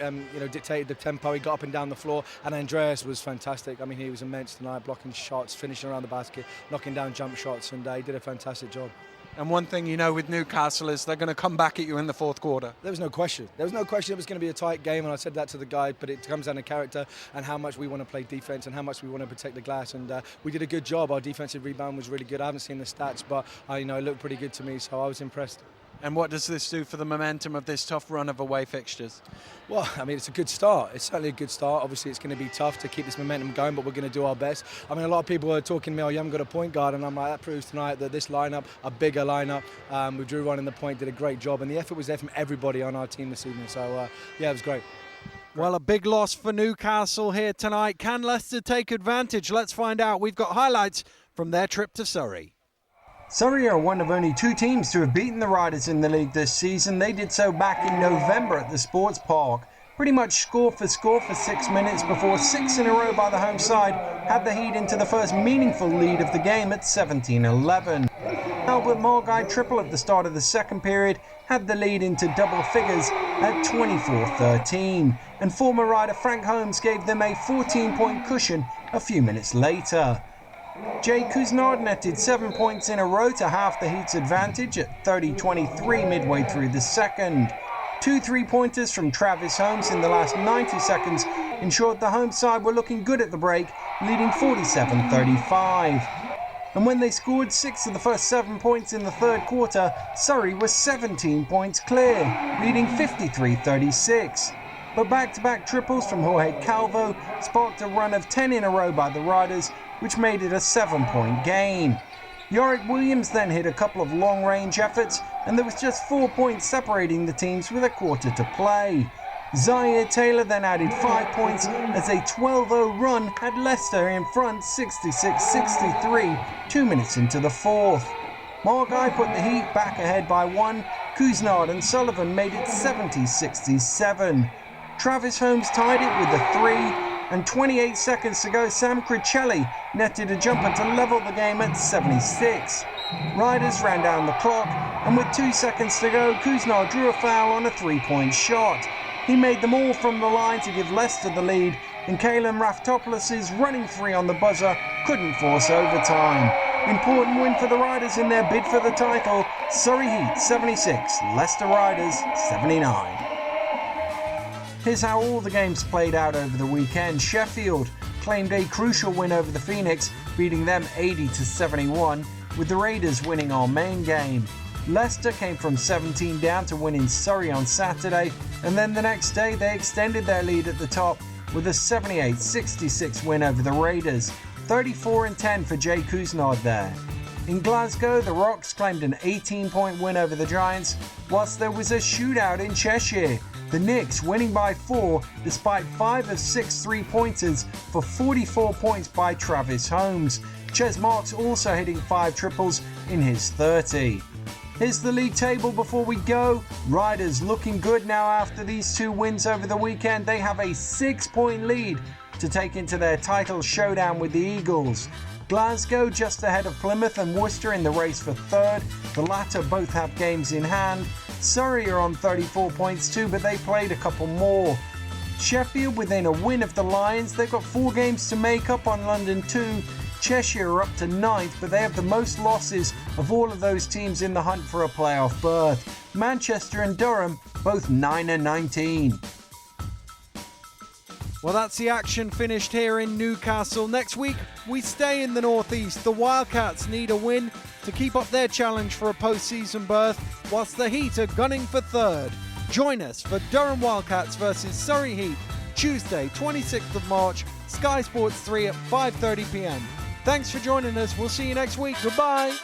dictated the tempo. He got up and down the floor, and Andreas was fantastic. I mean, he was immense tonight, blocking shots, finishing around the basket, knocking down jump shots, and he did a fantastic job. And one thing you know with Newcastle is they're going to come back at you in the fourth quarter. There was no question. There was no question it was going to be a tight game, and I said that to the guys, but it comes down to character and how much we want to play defense and how much we want to protect the glass, and we did a good job. Our defensive rebound was really good. I haven't seen the stats, but it looked pretty good to me, so I was impressed. And what does this do for the momentum of this tough run of away fixtures? Well, I mean, it's a good start. It's certainly a good start. Obviously, it's going to be tough to keep this momentum going, but we're going to do our best. I mean, a lot of people are talking to me, you haven't got a point guard, and I'm like, that proves tonight that this lineup, a bigger lineup, with Drew running the point, did a great job, and the effort was there from everybody on our team this evening. So, it was great. Well, a big loss for Newcastle here tonight. Can Leicester take advantage? Let's find out. We've got highlights from their trip to Surrey. Surrey are one of only two teams to have beaten the Raiders in the league this season. They did so back in November at the Sports Park. Pretty much score for 6 minutes before 6 in a row by the home side had the Heat into the first meaningful lead of the game at 17-11. Albert Margai triple at the start of the second period had the lead into double figures at 24-13. And former Raider Frank Holmes gave them a 14-point cushion a few minutes later. Jay Couisnard netted 7 points in a row to half the Heat's advantage at 30-23 midway through the second. 2 3-pointers from Travis Holmes in the last 90 seconds ensured the home side were looking good at the break, leading 47-35. And when they scored 6 of the first 7 points in the third quarter, Surrey was 17 points clear, leading 53-36. But back-to-back triples from Jorge Calvo sparked a run of 10 in a row by the Raiders, which made it a 7-point game. Yorick Williams then hit a couple of long-range efforts, and there was just 4 points separating the teams with a quarter to play. Zaire Taylor then added 5 points as a 12-0 run had Leicester in front 66-63 2 minutes into the fourth. Margai put the Heat back ahead by 1, Couisnard and Sullivan made it 70-67. Travis Holmes tied it with a 3, and 28 seconds to go, Sam Cricelli netted a jumper to level the game at 76. Raiders ran down the clock, and with 2 seconds to go, Couisnard drew a foul on a 3-point shot. He made them all from the line to give Leicester the lead, and Kalen Raftopoulos' running 3 on the buzzer couldn't force overtime. Important win for the Raiders in their bid for the title. Surrey Heat 76, Leicester Raiders 79. Here's how all the games played out over the weekend. Sheffield claimed a crucial win over the Phoenix, beating them 80-71, with the Raiders winning our main game. Leicester came from 17 down to win in Surrey on Saturday, and then the next day they extended their lead at the top with a 78-66 win over the Raiders. 34-10 for Jay Couisnard there. In Glasgow, the Rocks claimed an 18-point win over the Giants, whilst there was a shootout in Cheshire. The Knicks winning by 4 despite 5 of 6 3-pointers for 44 points by Travis Holmes. Ches Marks also hitting 5 triples in his 30. Here's the league table before we go. Raiders looking good now after these 2 wins over the weekend. They have a 6-point lead to take into their title showdown with the Eagles. Glasgow just ahead of Plymouth and Worcester in the race for 3rd. The latter both have games in hand. Surrey are on 34 points too, but they played a couple more. Sheffield within a win of the Lions. They've got 4 games to make up on London 2. Cheshire are up to 9th, but they have the most losses of all of those teams in the hunt for a playoff berth. Manchester and Durham both 9-19. Well, that's the action finished here in Newcastle. Next week, we stay in the northeast. The Wildcats need a win to keep up their challenge for a postseason berth, whilst the Heat are gunning for 3rd. Join us for Durham Wildcats versus Surrey Heat, Tuesday, 26th of March, Sky Sports 3 at 5:30 p.m. Thanks for joining us. We'll see you next week. Goodbye.